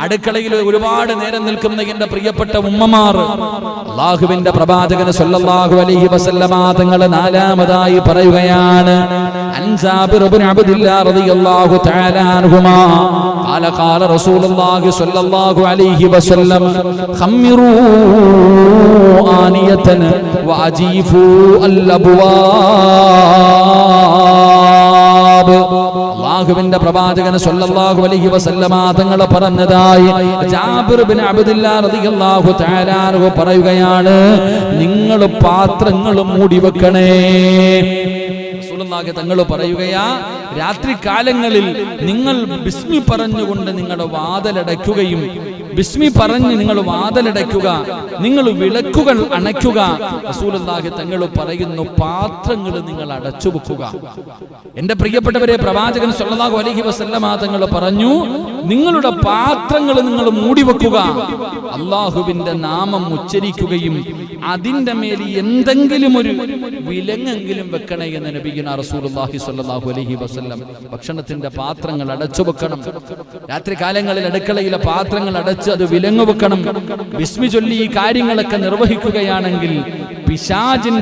അടുക്കളയിൽ ഒരുപാട് നേരം നിൽക്കുന്ന എന്റെ പ്രിയപ്പെട്ട ഉമ്മമാർ, അല്ലാഹുവിന്റെ പ്രവാചകൻ സല്ലല്ലാഹു അലൈഹി വസല്ലം തങ്ങൾ 4-മതായി പറയുകയാണ്, ജാബിർ ഇബ്നു അബ്ദില്ലാ റളിയല്ലാഹു തആല അൻഹുമാ ഖാല ഖാല റസൂലുള്ളാഹി സ്വല്ലല്ലാഹു അലൈഹി വസല്ലം ഖമ്മിറൂ ആനിയതൻ വഅജീഫൂ അൽഅബ്വാബ്. അല്ലാഹുവിന്റെ പ്രവാചകൻ സല്ലല്ലാഹു അലൈഹി വസല്ലം തങ്ങൾ പറഞ്ഞതായി ജാബിർ ഇബ്നു അബ്ദില്ലാ റളിയല്ലാഹു തആല അൻഹു പറയുകയാണ്, നിങ്ങൾ പാത്രങ്ങൾ മൂടി വെക്കണേ. തങ്ങൾ പറയുകയാ, രാത്രി കാലങ്ങളിൽ നിങ്ങൾ ബിസ്മി പറഞ്ഞുകൊണ്ട് നിങ്ങളുടെ വാതിലടയ്ക്കുകയും, ബിസ്മി പറഞ്ഞ് നിങ്ങൾ വാതിലടയ്ക്കുക, നിങ്ങൾ വിളക്കുകൾ അണയ്ക്കുക. റസൂലുള്ളാഹി തങ്ങൾ പറയുന്നു, പാത്രങ്ങൾ നിങ്ങൾ അടച്ചു വെക്കുക. എന്റെ പ്രിയപ്പെട്ടവരെ, പ്രവാചകൻ സല്ലല്ലാഹു അലൈഹി വസല്ലം തങ്ങൾ പറഞ്ഞു, നിങ്ങളുടെ പാത്രങ്ങൾ നിങ്ങൾ മൂടിവെക്കുക, അല്ലാഹുവിന്റെ നാമം ഉച്ചരിക്കുകയും അതിന്റെ മേൽ എന്തെങ്കിലും ഒരു വിലങ്ങെങ്കിലും വെക്കണേ എന്ന് നബിയുനാ റസൂലുള്ളാഹി സ്വല്ലല്ലാഹു അലൈഹി വസല്ലം. ഭക്ഷണത്തിന്റെ പാത്രങ്ങൾ അടച്ചു വെക്കണം. രാത്രി കാലങ്ങളിൽ അടുക്കളയിലെ പാത്രങ്ങൾ അടച്ച് അത് വിലങ്ങു വെക്കണം. ബിസ്മി ചൊല്ലി ഈ കാര്യങ്ങളൊക്കെ നിർവഹിക്കുകയാണെങ്കിൽ പിശാചിന്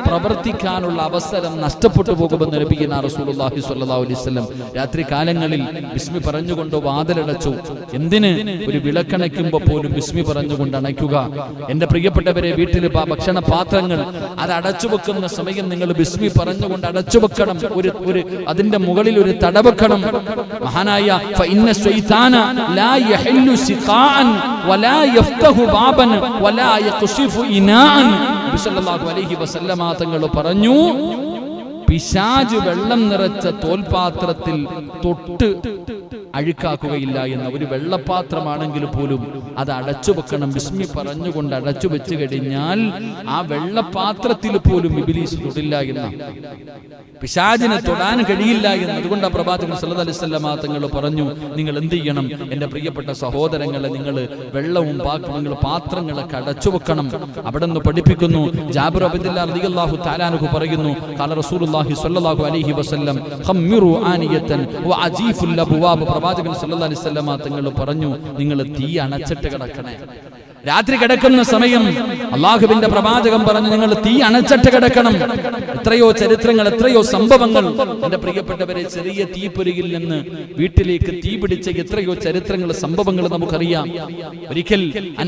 പ്രവർത്തിക്കാനുള്ള അവസരം നഷ്ടപ്പെട്ടു പോകുമെന്ന് നബിയുനാ റസൂലുള്ളാഹി സ്വല്ലല്ലാഹു അലൈഹി വസല്ലം. രാത്രി കാലങ്ങളിൽ ബിസ്മി പറഞ്ഞുകൊണ്ട് വാതിലടച്ചു. എന്തിന്? ഒരു വിളക്കണയ്ക്കുമ്പോൾ പോലും ബിസ്മി പറഞ്ഞുകൊണ്ട് അണയ്ക്കുക. എന്റെ പ്രിയപ്പെട്ടവരെ, വീട്ടിൽ ഭക്ഷണ പാത്രങ്ങൾ അത് അടച്ചു വെക്കുന്ന സമയം നിങ്ങൾ ബിസ്മി പറഞ്ഞുകൊണ്ട് അടച്ചു വെക്കണം. അതിന്റെ മുകളിൽ ഒരു തട വെക്കണം. മഹാനായ ഫഇന്ന ശൈത്താന ലാ യഹില്ലു സിഖാഅൻ വലാ യഫ്തഹു ബാബൻ വലാ യഖ്ശിഫു ഇനാഅൻ. സല്ലല്ലാഹു അലൈഹി വസല്ലം തങ്ങൾ പറഞ്ഞു, പിശാച് വെള്ളം നിറച്ച തോൽപാത്രത്തിൽ തൊട്ട് അഴുക്കാക്കുകയില്ല എന്ന. ഒരു വെള്ളപാത്രമാണെങ്കിൽ പോലും അത് അടച്ചു വെക്കണം, ബിസ്മി പറഞ്ഞുകൊണ്ട് അടച്ചു വെച്ച് കഴിഞ്ഞാൽ ആ വെള്ളപാത്രത്തിൽ പോലും ഇബ്ലീസ് തൊടില്ല എന്ന, പിശാചിനെ തൊടാൻ കഴിയില്ല എന്ന്. അതുകൊണ്ട് പ്രവാചകൻ സല്ലല്ലാഹു അലൈഹി വസല്ലം തങ്ങൾ പറഞ്ഞു, നിങ്ങൾ എന്ത് ചെയ്യണം എന്റെ പ്രിയപ്പെട്ട സഹോദരങ്ങളെ, നിങ്ങൾ വെള്ളവും നിങ്ങൾ പാത്രങ്ങളൊക്കെ അടച്ചു വെക്കണം. അവിടെ നിന്ന് പഠിപ്പിക്കുന്നു. ജാബിർ റളിയല്ലാഹു തആല അൻഹു പറയുന്നു, ഖാല റസൂലുള്ളാഹി സ്വല്ലല്ലാഹു അലൈഹി വസല്ലം ഖമ്മിറു ആനിയതൻ വഅജീഫുൽ അബ്വാബ്. പ്രവാചകൻ സല്ലല്ലാഹു അലൈഹി വസല്ലം തങ്ങൾ പറഞ്ഞു, നിങ്ങൾ തീ അണച്ചിട്ട് കിടക്കണേ. രാത്രി കിടക്കുന്ന സമയം അള്ളാഹുവിന്റെ പ്രവാചകൻ പറഞ്ഞു, നിങ്ങൾ തീ അണച്ചിട്ട് കിടക്കണം. എത്രയോ ചരിത്രങ്ങൾ, എത്രയോ സംഭവങ്ങൾ എന്റെ പ്രിയപ്പെട്ടവരെ, ചെറിയ തീപ്പൊരിയിൽ നിന്ന് വീട്ടിലേക്ക് തീ പിടിച്ച എത്രയോ ചരിത്രങ്ങൾ, സംഭവങ്ങൾ നമുക്കറിയാം. ഒരിക്കൽ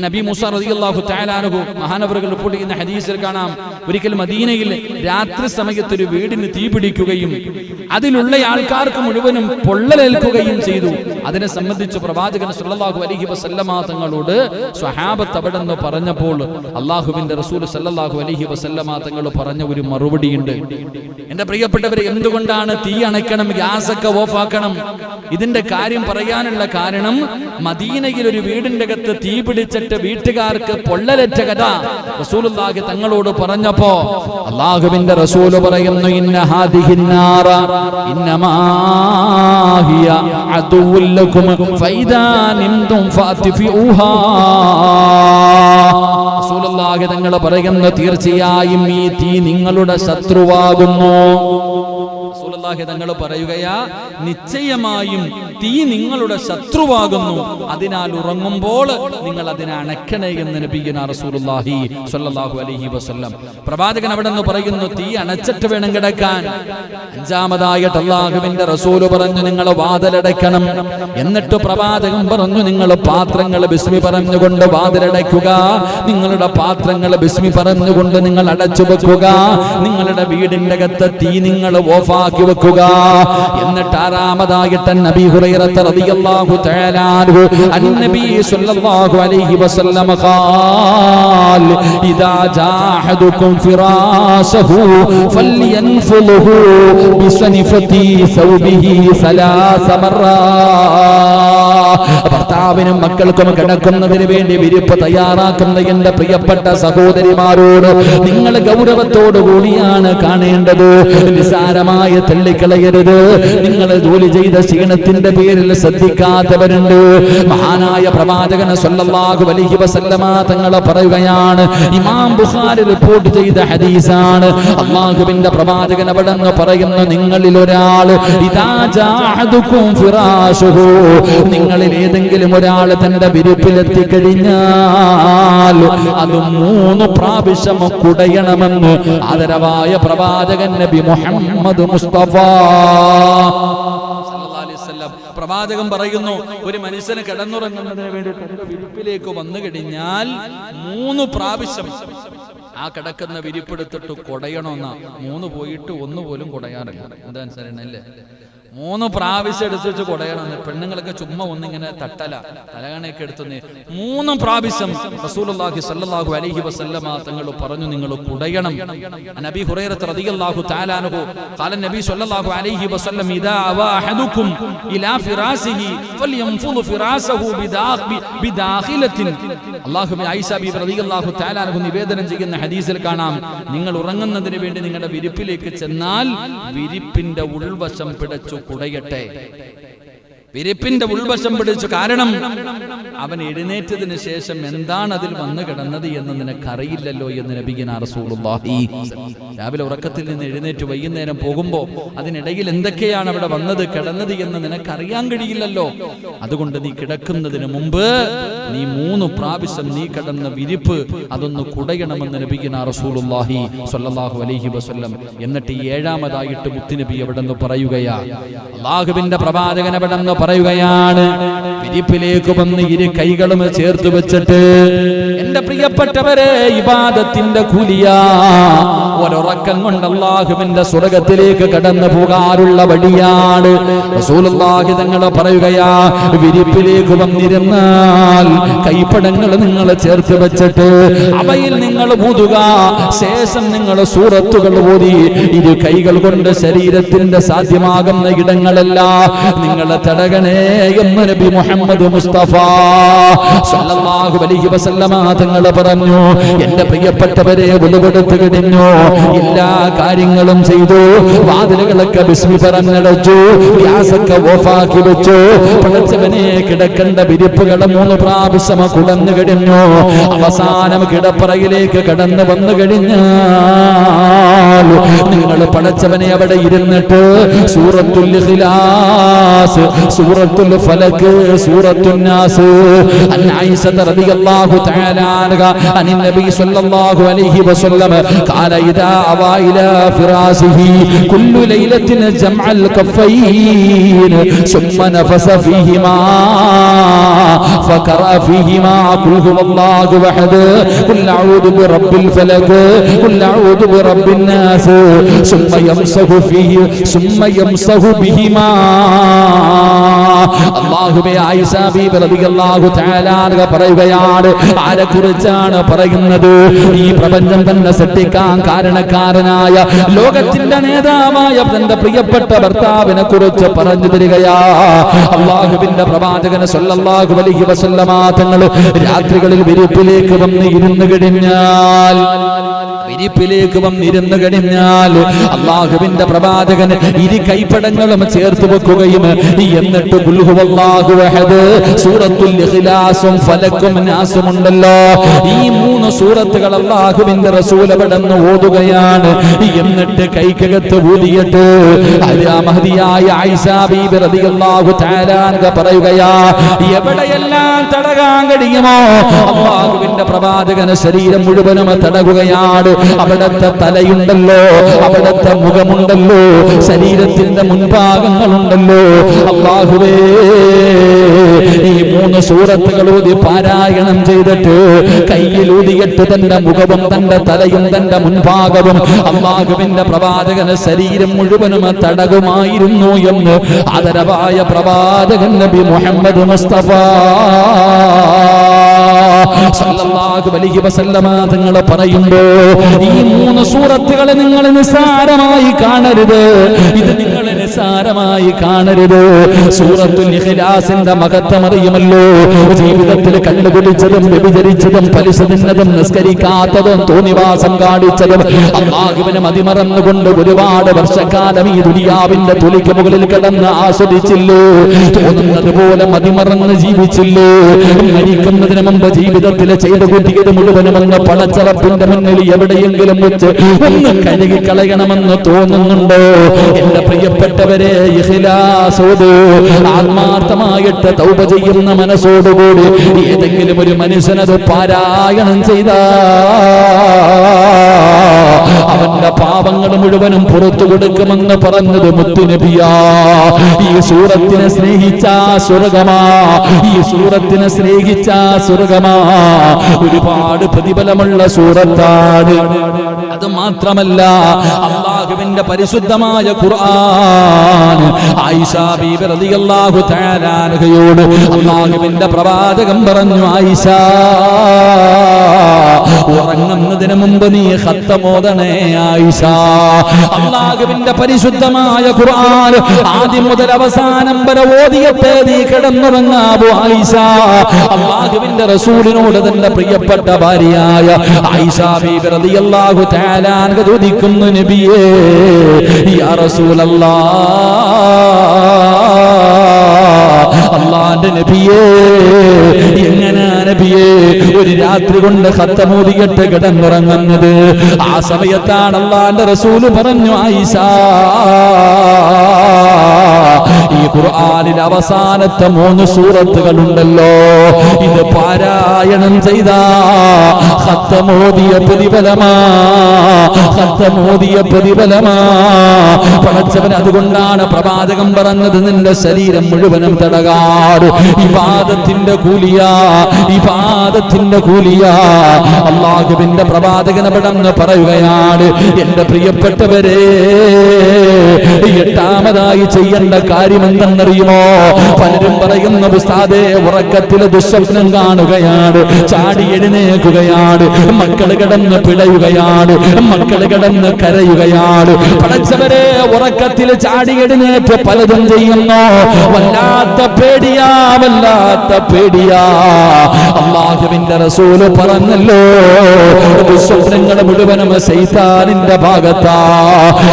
നബി മൂസ റളിയല്ലാഹു തആല അൻഹു മഹാനവറുകൾ റിപ്പോർട്ട് ചെയ്യുന്ന ഹദീസിൽ കാണാം, ഒരിക്കൽ മദീനയിൽ രാത്രി സമയത്ത് ഒരു വീടിന് തീ പിടിക്കുകയും അതിലുള്ള ആൾക്കാർക്ക് മുഴുവനും പൊള്ളലേൽക്കുകയും ചെയ്തു. അതിനെ സംബന്ധിച്ച് പ്രവാചകൻ സല്ലല്ലാഹു അലൈഹി വസല്ലമ തങ്ങളോട് സ്വഹാബത്ത് അവിടെ നിന്ന് പറഞ്ഞപ്പോൾ അള്ളാഹുവിന്റെ റസൂൽ സല്ലല്ലാഹു അലൈഹി വസല്ലമ തങ്ങൾ പറഞ്ഞ ഒരു മറുപടിയുണ്ട്. എന്റെ പ്രിയപ്പെട്ടവരെ, എന്തുകൊണ്ടാണ് തീ അണയ്ക്കണം, ഗ്യാസൊക്കെ ഓഫാക്കണം? ഇതിന്റെ കാര്യം പറയാനുള്ള കാരണം, മദീനയിൽ ഒരു വീടിന്റെ അകത്ത് തീ പിടിച്ചിട്ട് വീട്ടുകാർക്ക് പൊള്ളലേറ്റ കഥ റസൂലുള്ളാഹി തങ്ങളോട് പറഞ്ഞപ്പോ അള്ളാഹുവിന്റെ റസൂൽ പറയുന്നു, ഇന്ന ഹാദിഹിൻ നാറ ഇന്നമാ ഹിയ അദുവ്വുൽ ലക്കും ഫൈദാ നിംതും ഫാതിഫൂഹാ. റസൂലുള്ളാഹി തങ്ങൾ പറയുന്നു, തീർച്ചയായും ഈ തീ നിങ്ങളുടെ ശത്രുവാകുന്നു. റസൂലുള്ളാഹി തങ്ങൾ പറയുകയാ, നിശ്ചയമായും തീ നിങ്ങളുടെ ശത്രുവാകുന്നു, അതിനാൽ ഉറങ്ങുമ്പോൾ നിങ്ങൾ അതിനെ അണക്കണേ എന്ന് നബിയുനാ റസൂലുള്ളാഹി സ്വല്ലല്ലാഹു അലൈഹി വസല്ലം. പ്രവാചകൻ അവിടെ നിന്ന് പറയുന്നു, തീ അണച്ചിട്ട് വേണം കിടക്കാൻ. അഞ്ചാമതായിട്ട് അല്ലാഹുവിന്റെ റസൂൽ പറഞ്ഞു, നിങ്ങൾ വാതിലടയ്ക്കണം. എന്നിട്ട് പ്രവാചകൻ പറഞ്ഞു, നിങ്ങൾ പാത്രങ്ങൾ ബിസ്മി പറഞ്ഞുകൊണ്ട് വാതിലടയ്ക്കുക. നിങ്ങളുടെ പാത്രങ്ങൾ ബിസ്മി പറഞ്ഞുകൊണ്ട് നിങ്ങൾ അടച്ചു വെക്കുക. നിങ്ങളുടെ വീടിന്റെ അകത്ത് തീ നിങ്ങൾ ഓഫാക്കി വെക്കുക. എന്നിട്ട് ആറാമതായിട്ട് നബി ഹുറൈറ റളിയല്ലാഹു തആല അൻഹു അന്നബി സ്വല്ലല്ലാഹു അലൈഹി വസല്ലം ഖാൽ, ഇദാ ജാഹദുകും ഫിറാശഹു ഫൽയൻഫുലുഹു ബിസനിഫതി സൗബിഹി സലാസ മറ. ഭർത്താവിനും മക്കൾക്കും കിടക്കുന്നതിന് വേണ്ടി വിരിപ്പ് തയ്യാറാക്കുന്ന എന്റെ പ്രിയപ്പെട്ട സഹോദരിമാരോട് നിങ്ങൾ ഗൗരവത്തോടു കൂടിയാണ് കാണേണ്ടത്. നിസാരമായ തള്ളിക്കളയരുത്. നിങ്ങൾ ജോലി ചെയ്ത ക്ഷീണത്തിന്റെ പേരിൽ ശ്രദ്ധിക്കാത്തവരുണ്ട്. മഹാനായ പ്രവാചകൻ സല്ലല്ലാഹു അലൈഹി വസല്ലമ തങ്ങൾ പറയുകയാണ്, ഇമാം ബുഖാരി റിപ്പോർട്ട് ചെയ്ത ഹദീസാണ്. അല്ലാഹുവിന്റെ പ്രവാചകൻ അവിടെ നിന്ന് പറയുന്നു, നിങ്ങളിൽ ഒരാൾ ഇദാ ജാഅദുകും ഫിറാശുഹു, നിങ്ങളിൽ ഏതെങ്കിലും ഒരാൾ തന്റെ വിരിപ്പിലെത്തിക്കഴിഞ്ഞാൽ അത് 3 പ്രാവശ്യം കുടയണമെന്ന് ആദരവായ പ്രവാചകൻ നബി മുഹമ്മദ് മുസ്തഫ സല്ലല്ലാഹു അലൈഹി വസല്ലം. പ്രവാചകൻ പറയുന്നു, ഒരു മനുഷ്യന് കിടന്നുറങ്ങുന്നതിന് വേണ്ടി തന്റെ വിരിപ്പിലേക്ക് വന്നു കഴിഞ്ഞാൽ 3 പ്രാവശ്യം ആ കിടക്കുന്ന വിരിപ്പെടുത്തിട്ട് കുടയണമെന്ന. 3 പോയിട്ട് 1 പോലും കുടയാറില്ല. എന്താ മനസ്സിലാണല്ലേ? 3 പ്രാവശ്യം എടുത്ത് വെച്ച് കുടയണമെന്ന്. പെണ്ണുങ്ങളൊക്കെ ചുമ്മാ ഒന്നിങ്ങനെ തട്ടല, തലകണയൊക്കെ എടുത്തുന്നേ. 3 പ്രാവശ്യം റസൂലുള്ളാഹി സ്വല്ലല്ലാഹു അലൈഹി വസല്ലമ തങ്ങൾ പറഞ്ഞു, നിങ്ങൾ കുടയണം. നബി ഹുറൈറ റളിയല്ലാഹു തആല അൻഹു ഖാല നബി സ്വല്ലല്ലാഹു അലൈഹി വസല്ലം, ഇദാ അവ അഹദുകും ഇലാ ഫിറാസിഹി ഫൽയൻഫുദ് ഫിറാസഹു ബിദാഖിലത്തിൻ. അല്ലാഹുവിന്റെ ആയിഷ ബിബി റളിയല്ലാഹു തആല അൻഹു നിവേദനം ചെയ്യുന്ന ഹദീസിൽ കാണാം, നിങ്ങൾ ഉറങ്ങുന്നതിന് വേണ്ടി നിങ്ങളുടെ വിരിപ്പിലേക്ക് ചെന്നാൽ വിരിപ്പിന്റെ ഉൾവശം പിടിച്ചു കുടയട്ടെ. വിരിപ്പിന്റെ ഉൾവശം പിടിച്ചു. കാരണം അവൻ എഴുന്നേറ്റതിന് ശേഷം എന്താണ് അതിൽ വന്നു കിടന്നത് എന്ന് നിനക്കറിയില്ലല്ലോ എന്ന് നബിയുനാ റസൂലുള്ളാഹി. രാവിലെ ഉറക്കത്തിൽ നിന്ന് എഴുന്നേറ്റ് വൈകുന്നേരം പോകുമ്പോ അതിനിടയിൽ എന്തൊക്കെയാണ് അവിടെ വന്നത് കിടന്നത് എന്ന് നിനക്കറിയാൻ കഴിയില്ലല്ലോ. അതുകൊണ്ട് നീ കിടക്കുന്നതിന് മുമ്പ് നീ 3 പ്രാവശ്യം നീ കിടന്ന വിരിപ്പ് അതൊന്ന് കുടയണമെന്ന് നബിയുനാ റസൂലുള്ളാഹി സ്വല്ലല്ലാഹു അലൈഹി വസല്ലം. എന്നിട്ട് 7ാമതായിട്ട് മുത്തുനബി അവിടെ നിന്ന് പറയുകയാ, അല്ലാഹുവിന്റെ പ്രവാചകൻ അവിടെ നിന്ന് പറയുകയാണ്, വിരിപ്പിലേക്ക് വന്ന് 2 കൈകളും ചേർത്ത് വെച്ചിട്ട്, എന്റെ പ്രിയപ്പെട്ടവരെ, ഇബാദത്തിന്റെ കൂലിയാ. ഒരൊറക്കം കൊണ്ട് അല്ലാഹുവിന്റെ സ്വർഗ്ഗത്തിലേക്ക് കടന്നു പോകാനുള്ള വഴിയാണ്. റസൂലുള്ളാഹി തങ്ങൾ പറയുകയാ, വിരിപ്പിലേക്ക് വന്നിരുന്നാൽ കൈപ്പടങ്ങൾ നിങ്ങൾ ചേർത്ത് വെച്ചിട്ട് അവയിൽ നിങ്ങൾ ഊതുക. ശേഷം നിങ്ങൾ സൂറത്തുകൾ ഓതി 2 കൈകൾ കൊണ്ട് ശരീരത്തിന്റെ സാധ്യമാകുന്ന ഇടങ്ങളെല്ലാം നിങ്ങൾ തടക. തടകണേ എന്ന് നബി മുഹമ്മദ് മുസ്തഫ സല്ലല്ലാഹു അലൈഹി വസല്ലമ തങ്ങൾ പറഞ്ഞു. എന്റെ പ്രിയപ്പെട്ടവരെ, വെളിപ്പെടുത്തു കഴിഞ്ഞു, എല്ലാ കാര്യങ്ങളും ചെയ്തു, വാതിലുകളൊക്കെ ബിസ്മി പറഞ്ഞടച്ചു, ഗ്യാസൊക്കെ ഓഫാക്കി വെച്ചു, പടച്ചവനെ കിടക്കേണ്ട വിരിപ്പുകളെ 3 പ്രാവശ്യം കുടന്നു കഴിഞ്ഞു. അവസാനം കിടപ്പറയിലേക്ക് കടന്നു വന്നു കഴിഞ്ഞാൽ നിങ്ങൾ പടച്ചവനെ അവിടെ ഇരുന്നിട്ട് സൂറത്തുൽ ഇഖ്ലാസ്, സൂറത്തുൽ ഫലക്, സൂറത്തുൻ നാസ്, അൻ ആയിഷ റളിയല്ലാഹു തആല അൻഹ അനി നബി സല്ലല്ലാഹു അലൈഹി വസല്ലം ഖാല ഇദാ അവ ഇലാ ഫിറാസിഹി കുല്ലു ലൈലത്തിൻ ജംഅൽ കഫൈൻ സുമ്മ നഫസ ഫീഹിമാ ഫഖറ ഫീഹിമാ ഖുൽ ഹുവല്ലാഹു അഹദ് ഖുൽ അഊദു ബിറബ്ബിൽ ഫലക് ഖുൽ അഊദു ബിറബ്ബിൻ നാസ് സുമ്മ യംസഹു ഫീഹി സുമ്മ യംസഹു ബിഹിമാ. അല്ലാഹുവേ, ആയിഷ ബീബി റളിയല്ലാഹു തആല അൻഹ പറയുകയാണ്, ആരെക്കുറിച്ചാണ് പറയുന്നത്? ഈ പ്രപഞ്ചം തന്നെ സൃഷ്ടിക്കാൻ കാരണക്കാരനായ ലോകത്തിന്റെ നേതാവായ തന്റെ പ്രിയപ്പെട്ട ഭർത്താവിനെ കുറിച്ച് പറഞ്ഞു തരികയാ. അല്ലാഹുവിന്റെ പ്രവാചകൻ സല്ലല്ലാഹു അലൈഹി വസല്ലമ തങ്ങൾ രാത്രികളിൽ വിരിപ്പിലേക്ക് വന്ന് ഇരുന്നു കഴിഞ്ഞാൽ അല്ലാഹുവിന്റെ പ്രവാചകൻ ഇരു കൈപ്പടങ്ങളും ചേർത്ത് വെക്കുകയും എന്നിട്ട് ഖുൽ ഹുവല്ലാഹു അഹദ്, സൂറത്തുൽ ഇഖ്ലാസും ഫലക്കും നാസും ഉണ്ടല്ലോ, ഈ 3 സൂറത്തുകൾ അല്ലാഹുവിന്റെ റസൂൽ അവിടുന്ന് ഓതുകയാണ്. എന്നിട്ട് കൈക്കകത്ത് ഊതിയിട്ട് മഹദിയായ ആയിഷ ബീബി റളിയല്ലാഹു തആല അൻഹ പറയുകയാ, എവിടെയെല്ലാം തടകാൻ കഴിയുമോ അല്ലാഹുവിന്റെ പ്രവാചകന് ശരീരം മുഴുവനും തടകുകയാണ്. അവിടത്തെ തലയുണ്ടല്ലോ, അവിടത്തെ മുഖമുണ്ടല്ലോ, ശരീരത്തിന്റെ മുൻഭാഗങ്ങളുണ്ടല്ലോ. അല്ലാഹുവേ, ഈ 3 സൂറത്തുകൾ ഓതി പാരായണം ചെയ്തിട്ട് കയ്യിലൂതിയിട്ട് തന്റെ മുഖവും തന്റെ തലയും തന്റെ മുൻഭാഗവും അല്ലാഹുവിന്റെ പ്രവാചകന് ശരീരം മുഴുവനും തടകുമായിരുന്നു എന്ന് ആദരവായ പ്രവാചകൻ നബി മുഹമ്മദ് മുസ്തഫ സല്ലല്ലാഹു അലൈഹി വസല്ലമ തങ്ങൾ പറയുമ്പോ, ഈ 3 സൂറത്തുകളെ നിങ്ങൾ നിസ്സാരമായി കാണരുത്. ഇത് നിങ്ങൾ നിസ്സാരമായി കാണരുത്. സൂറത്തുൽ ഇഖ്ലാസിന്റെ മഹത്വം അറിയുമല്ലോ. ജീവിതത്തിൽ കണ്ടുപിടിച്ചതും വ്യഭിചരിച്ചതും പലിശ തിന്നതും നിസ്കരിക്കാത്തതും തോന്നിവാസം കാണിച്ചതും അല്ലാഹുവിനെ മതിമറന്നുകൊണ്ട് ഒരുപാട് വർഷക്കാലം ഈ ദുനിയാവിന്റെ തൊലിക്ക് മുകളിൽ കിടന്ന് ആസ്വദിച്ചില്ലേ? തോന്നുന്നത് പോലെ മതിമറന്ന് ജീവിച്ചില്ലേ? മരിക്കുന്നതിന് മുമ്പ് ജീവിതത്തിൽ ചെയ്തു കൂട്ടിയത് മുഴുവനുമെന്ന് പടച്ചറപ്പിന്റെ മുന്നിൽ എവിടെയെങ്കിലും വെച്ച് ഒന്ന് കഴുകി കളയണമെന്ന് തോന്നുന്നുണ്ടോ? എന്റെ പ്രിയപ്പെട്ടവരെ, ഇഖ്ലാസോട് ആത്മാർത്ഥമായിട്ട് തൗബ ചെയ്യുന്ന മനസ്സോടുകൂടി ഏതെങ്കിലും ഒരു മനുഷ്യനത് പാരായണം ചെയ്താ അവന്റെ പാപങ്ങൾ മുഴുവനും പുറത്തു കൊടുക്കുമെന്ന് പറഞ്ഞത് മുത്തുനബിയാ. ഈ സൂറത്തിനെ സ്നേഹിച്ച സ്വർഗമാ, ഈ സൂറത്തിനെ സ്നേഹിച്ച സ്വർഗമാ. ഒരുപാട് പ്രതിഫലമുള്ള സൂറത്താണ്. അത് മാത്രമല്ല, അല്ലാഹുവിന്റെ പരിശുദ്ധമായ ഖുർആൻ ആയിഷ ബീബി റളിയല്ലാഹു തആല അൻഹയോട് അല്ലാഹുവിന്റെ പ്രവാചകൻ പറഞ്ഞു, ആയിഷ, ഉറങ്ങുന്നതിന് മുമ്പ് നീ ഖത്തം ഓതണേ ആയിഷ. അല്ലാഹുവിന്റെ പരിശുദ്ധമായ ഖുർആൻ ആദ്യം മുതൽ അവസാനം വരെ ഓതിയിട്ട് നീ കിടന്നുറങ്ങാവൂ ആയിഷ. അല്ലാഹുവിന്റെ റസൂലിനോട് തന്റെ പ്രിയപ്പെട്ട ഭാര്യയായ ആയിഷ ബീബി റളിയല്ലാഹു തആല അൻഹ ചോദിക്കുന്നു, നബിയേ, യാ റസൂലല്ലാഹ്, അല്ലാഹുവിന്റെ നബിയേ, എങ്ങനെ നബിയേ ഒരു രാത്രി കൊണ്ട് ഖത്തമോദിയിട്ട് കിടന്നുറങ്ങുന്നത്? ആ സമയത്താണ് അല്ലാഹുവിന്റെ റസൂൽ പറഞ്ഞു, ആയിഷ, ഈ ഖുർആനിൽ അവസാനത്തെ 3 സൂറത്തുകളുണ്ടല്ലോ, ഇത് പാരായണം ചെയ്ത ഖത്തമോദിയ പ്രതിഫലമാ, ഖത്തമോദിയ പ്രതിഫലമാ. പടച്ചവൻ അതുകൊണ്ടാണ് പ്രവാചകൻ പറഞ്ഞത്, നിന്റെ ശരീരം മുഴുവനും തടകാട് ഇബാദത്തിന്റെ കൂലിയാ, ഇബാദത്തിന്റെ കൂലിയാ. അല്ലാഹുവിന്റെ പ്രവാചകൻ അവിടെന്ന് പറയുകയാണ്, എന്റെ പ്രിയപ്പെട്ടവരെ, 8ാമതായി ചെയ്യേണ്ട കാര്യം എന്തെന്നറിയുമോ? പലരും പറയുന്ന ഉസ്താദേ ഉറക്കത്തിൽ ദുസ്വപ്നം കാണുകയാണ്, ചാടി എഴുന്നേൽക്കുകയാണ്, മക്കൾ കിടന്ന് പിടയുകയാണ്, മക്കൾ കിടന്ന് കരയുകയാണ്. പടച്ചവരെ ഉറക്കത്തിൽ ചാടി എഴുന്നേറ്റ് പലതും ചെയ്യുന്നു. വല്ലാത്ത പേടിയാ, വല്ലാത്ത പേടിയാ. അല്ലാഹുവിന്റെ റസൂല് പറഞ്ഞല്ലോ, ദുസ്വപ്നങ്ങൾ മുഴുവനും ശൈത്താനിന്റെ ഭാഗത്താ.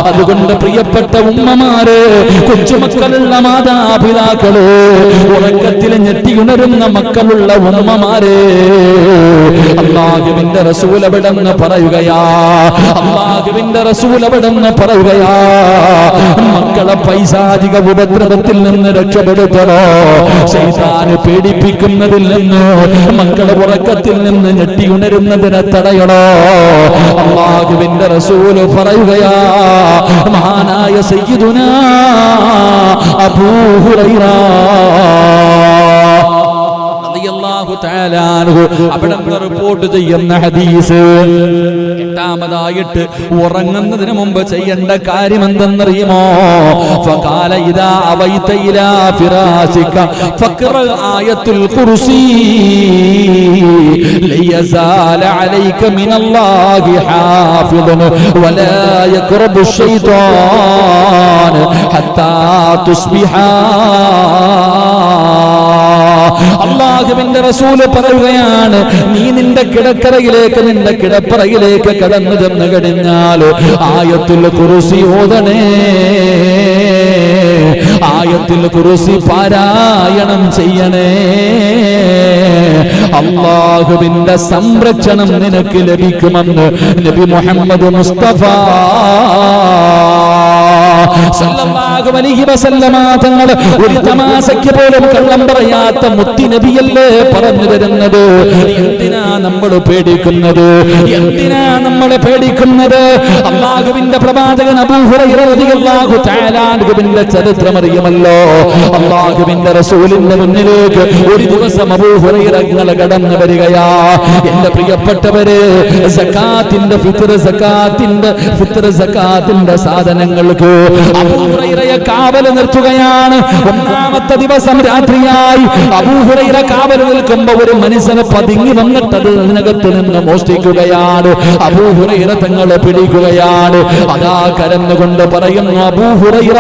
അതുകൊണ്ട് പ്രിയപ്പെട്ട ഉമ്മമാര്, കൊച്ചുമക്കളുള്ള മാതാപിതാക്കള്, ഉറക്കത്തിൽ ഞെട്ടിയുണരുന്ന മക്കളുള്ള ഉമ്മമാരെ, അല്ലാഹുവിന്റെ റസൂൽ അവിടെന്ന് പറയുകയാ, അല്ലാഹുവിന്റെ റസൂൽ അവിടെന്ന് പറയുകയാ, മക്കളെ പൈശാചിക ഉപദ്രവത്തിൽ നിന്ന് രക്ഷപ്പെടുത്തണോ, ശൈത്താന് പേടിപ്പിക്കുന്നതിൽ നിന്ന്, മക്കളെ ഉറക്കത്തിൽ നിന്ന് ഞെട്ടിയുണരുന്നതിനെ തടയണോ? അല്ലാഹുവിന്റെ റസൂല് പറയുകയാ, മഹാനായ സയ്യിദുനാ അബൂ ഹുറൈറ റളിയല്ലാഹു തആല അൻഹു അവിടെ റിപ്പോർട്ട് ചെയ്യുന്ന ഹദീസ്. എട്ടാമതായിട്ട് ഉറങ്ങുന്നതിന് മുമ്പ് ചെയ്യേണ്ട കാര്യം എന്തെന്നറിയുമോ? ഫഖാല ഇദാ അവൈത ഇലാ ഫിറാശിക ഫഖറ ആയത്തുൽ ഖുർസി ലയസാല അലൈക മിനല്ലാഹി ഹാഫിദുൻ വലാ യഖറബു ശൈത്വാൻ ഹത്താ തുസ്ബിഹാ. അല്ലാഹുവിന്റെ റസൂല് പറയുകയാണ്, നീ നിന്റെ കിടക്കറയിലേക്ക്, നിന്റെ കിടപ്പറയിലേക്ക് കടന്നു ചെന്ന് കഴിഞ്ഞാൽ ആയത്തുൽ ഖുർസി ഓതണേ, ആയത്തുൽ ഖുർസി പാരായണം ചെയ്യണേ. അല്ലാഹുവിന്റെ സംരക്ഷണം നിനക്ക് ലഭിക്കുമെന്ന് നബി മുഹമ്മദ് മുസ്തഫ സല്ലല്ലാഹു അലൈഹി വസല്ലമ തങ്ങൾ ഒരു തമാശയ്ക്ക് പോലും കള്ളം പറയാത്ത മുത്തി നബിയല്ലേ പറഞ്ഞു തരുന്നത്. എന്തിനാ നമ്മൾ പേടിക്കുന്നത്? എന്തിനാ നമ്മൾ പേടിക്കുന്നത്? അല്ലാഹുവിന്റെ പ്രവാചകൻ അബൂ ഹുറൈറ റളിയല്ലാഹു തആല അൻഹുവിന്റെ ചരിത്രം അറിയുമല്ലോ. അല്ലാഹുവിന്റെ റസൂലിന്റെ മുന്നിലേക്ക് ഒരു ദിവസം അബൂ ഹുറൈറ കടന്നു വരികയാ. എന്റെ പ്രിയപ്പെട്ടവരെ, സകാത്തിന്റെ സകാത്തിന്റെ സാധനങ്ങൾക്ക് അബൂ ഹുറൈറയെ കാവൽ നിർത്തുകയാണ്. ഒന്നാമത്തെ ദിവസം രാത്രിയായി അബൂ ഹുറൈറ കാവൽ നിൽക്കുമ്പോൾ ഒരു മനുഷ്യനെ പതുങ്ങി വന്നിട്ട് അതിനകത്ത് നിന്ന് മോഷ്ടിക്കുകയാണ്. അബൂ ഹുറൈറ തങ്ങളെ പിടിക്കുകയാണ്. അതാ കരന്നുകൊണ്ട് പറയുന്നു, അബൂ ഹുറൈറ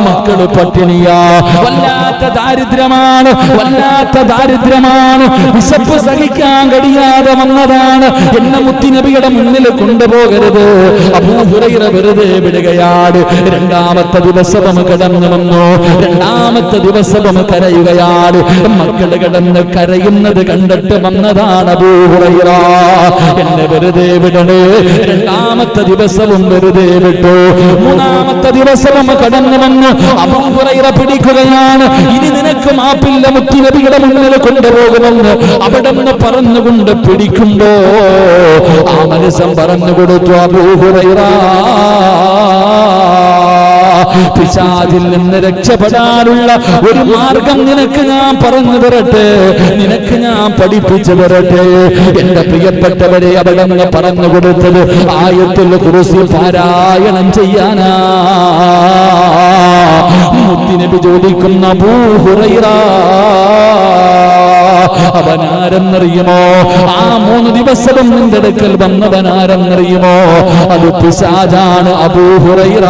മക്കള് പട്ടിണിയാ, വല്ലാത്ത ദാരിദ്ര്യമാണ്, വല്ലാത്ത ദാരിദ്ര്യമാണ്, വിശപ്പ് സഹിക്കാൻ കഴിയാതെ വന്നതാണ്, എന്നെ മുത്തുനബിയുടെ മുന്നിൽ കൊണ്ടുപോകരുത്. അബൂ ഹുറൈറ വെറുതെ വിടുകയാണ്. രണ്ടാമത്തെ ദിവസവും കടന്നു വന്നു. രണ്ടാമത്തെ ദിവസവും കരയുകയാണ്. മക്കൾ കിടന്ന് കരയുന്നത് കണ്ടിട്ട് വന്നതാണ് അബൂ ഹുറൈറ, എന്നെ വെറുതെ വിടണേ. രണ്ടാമത്തെ ദിവസവും വെറുതെ വിട്ടു. മൂന്നാമത്തെ ദിവസവും കടന്നു വന്നു. അബൂ ഹുറൈറ പിടിക്കുകയാണ്. ഇനി നിനക്ക് മാപ്പില്ല, മുത്തുനബിയുടെ മുന്നിൽ കൊണ്ടുപോകുമെന്ന് അവിടെ നിന്ന് പറഞ്ഞുകൊണ്ട് പിടിക്കുമ്പോ ആ മനുഷ്യൻ പറഞ്ഞു കൊടുത്തു, അബൂ ഹുറൈറ, പിശാചിൽ നിന്ന് രക്ഷപ്പെടാനുള്ള ഒരു മാർഗം നിനക്ക് ഞാൻ പറഞ്ഞു തരട്ടെ, നിനക്ക് ഞാൻ പഠിപ്പിച്ചു തരട്ടെ. എന്റെ പ്രിയപ്പെട്ടവരെ, അവിടെ നിന്ന് പറഞ്ഞു കൊടുത്തത് ആയത്തുൽ ഖുർസി പാരായണം ചെയ്യാനാ. മുത്തുനബി ചോദിക്കുന്ന, അബൂ ഹുറൈറ അവനാരെന്നറിയുമോ? ആ 3 ദിവസവും നിന്റെ അടുക്കൽ വന്നവനാരെന്നറിയുമോ? അത് പിശാചാണ് അബൂ ഹുറൈറ.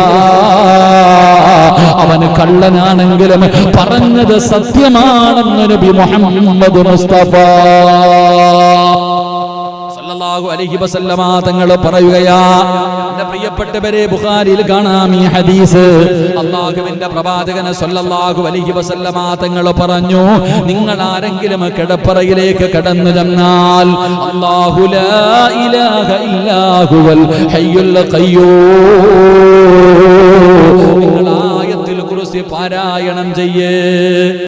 അവന് കള്ളനാണെങ്കിലും പറഞ്ഞത് സത്യമാണെന്ന് നബി മുഹമ്മദ് മുസ്തഫ സല്ലല്ലാഹു അലൈഹി വസല്ലമ തങ്ങൾ പറയുകയാ. എന്റെ പ്രിയപ്പെട്ടവരെ, ബുഖാരിയിൽ കാണാം ഈ ഹദീസ്. അല്ലാഹുവിന്റെ പ്രവാചകൻ സല്ലല്ലാഹു അലൈഹി വസല്ലമ തങ്ങൾ പറഞ്ഞു, നിങ്ങൾ ആരെങ്കിലും കിടപ്പറയിലേക്ക് കടന്നു ചെന്നാൽ അല്ലാഹു ലാ ഇലാഹ ഇല്ലാ ഹുവൽ ഹയ്യുൽ ഖയ്യൂം, നിങ്ങൾ ആയത്തുൽ ഖുർസി പാരായണം ചെയ്യേ.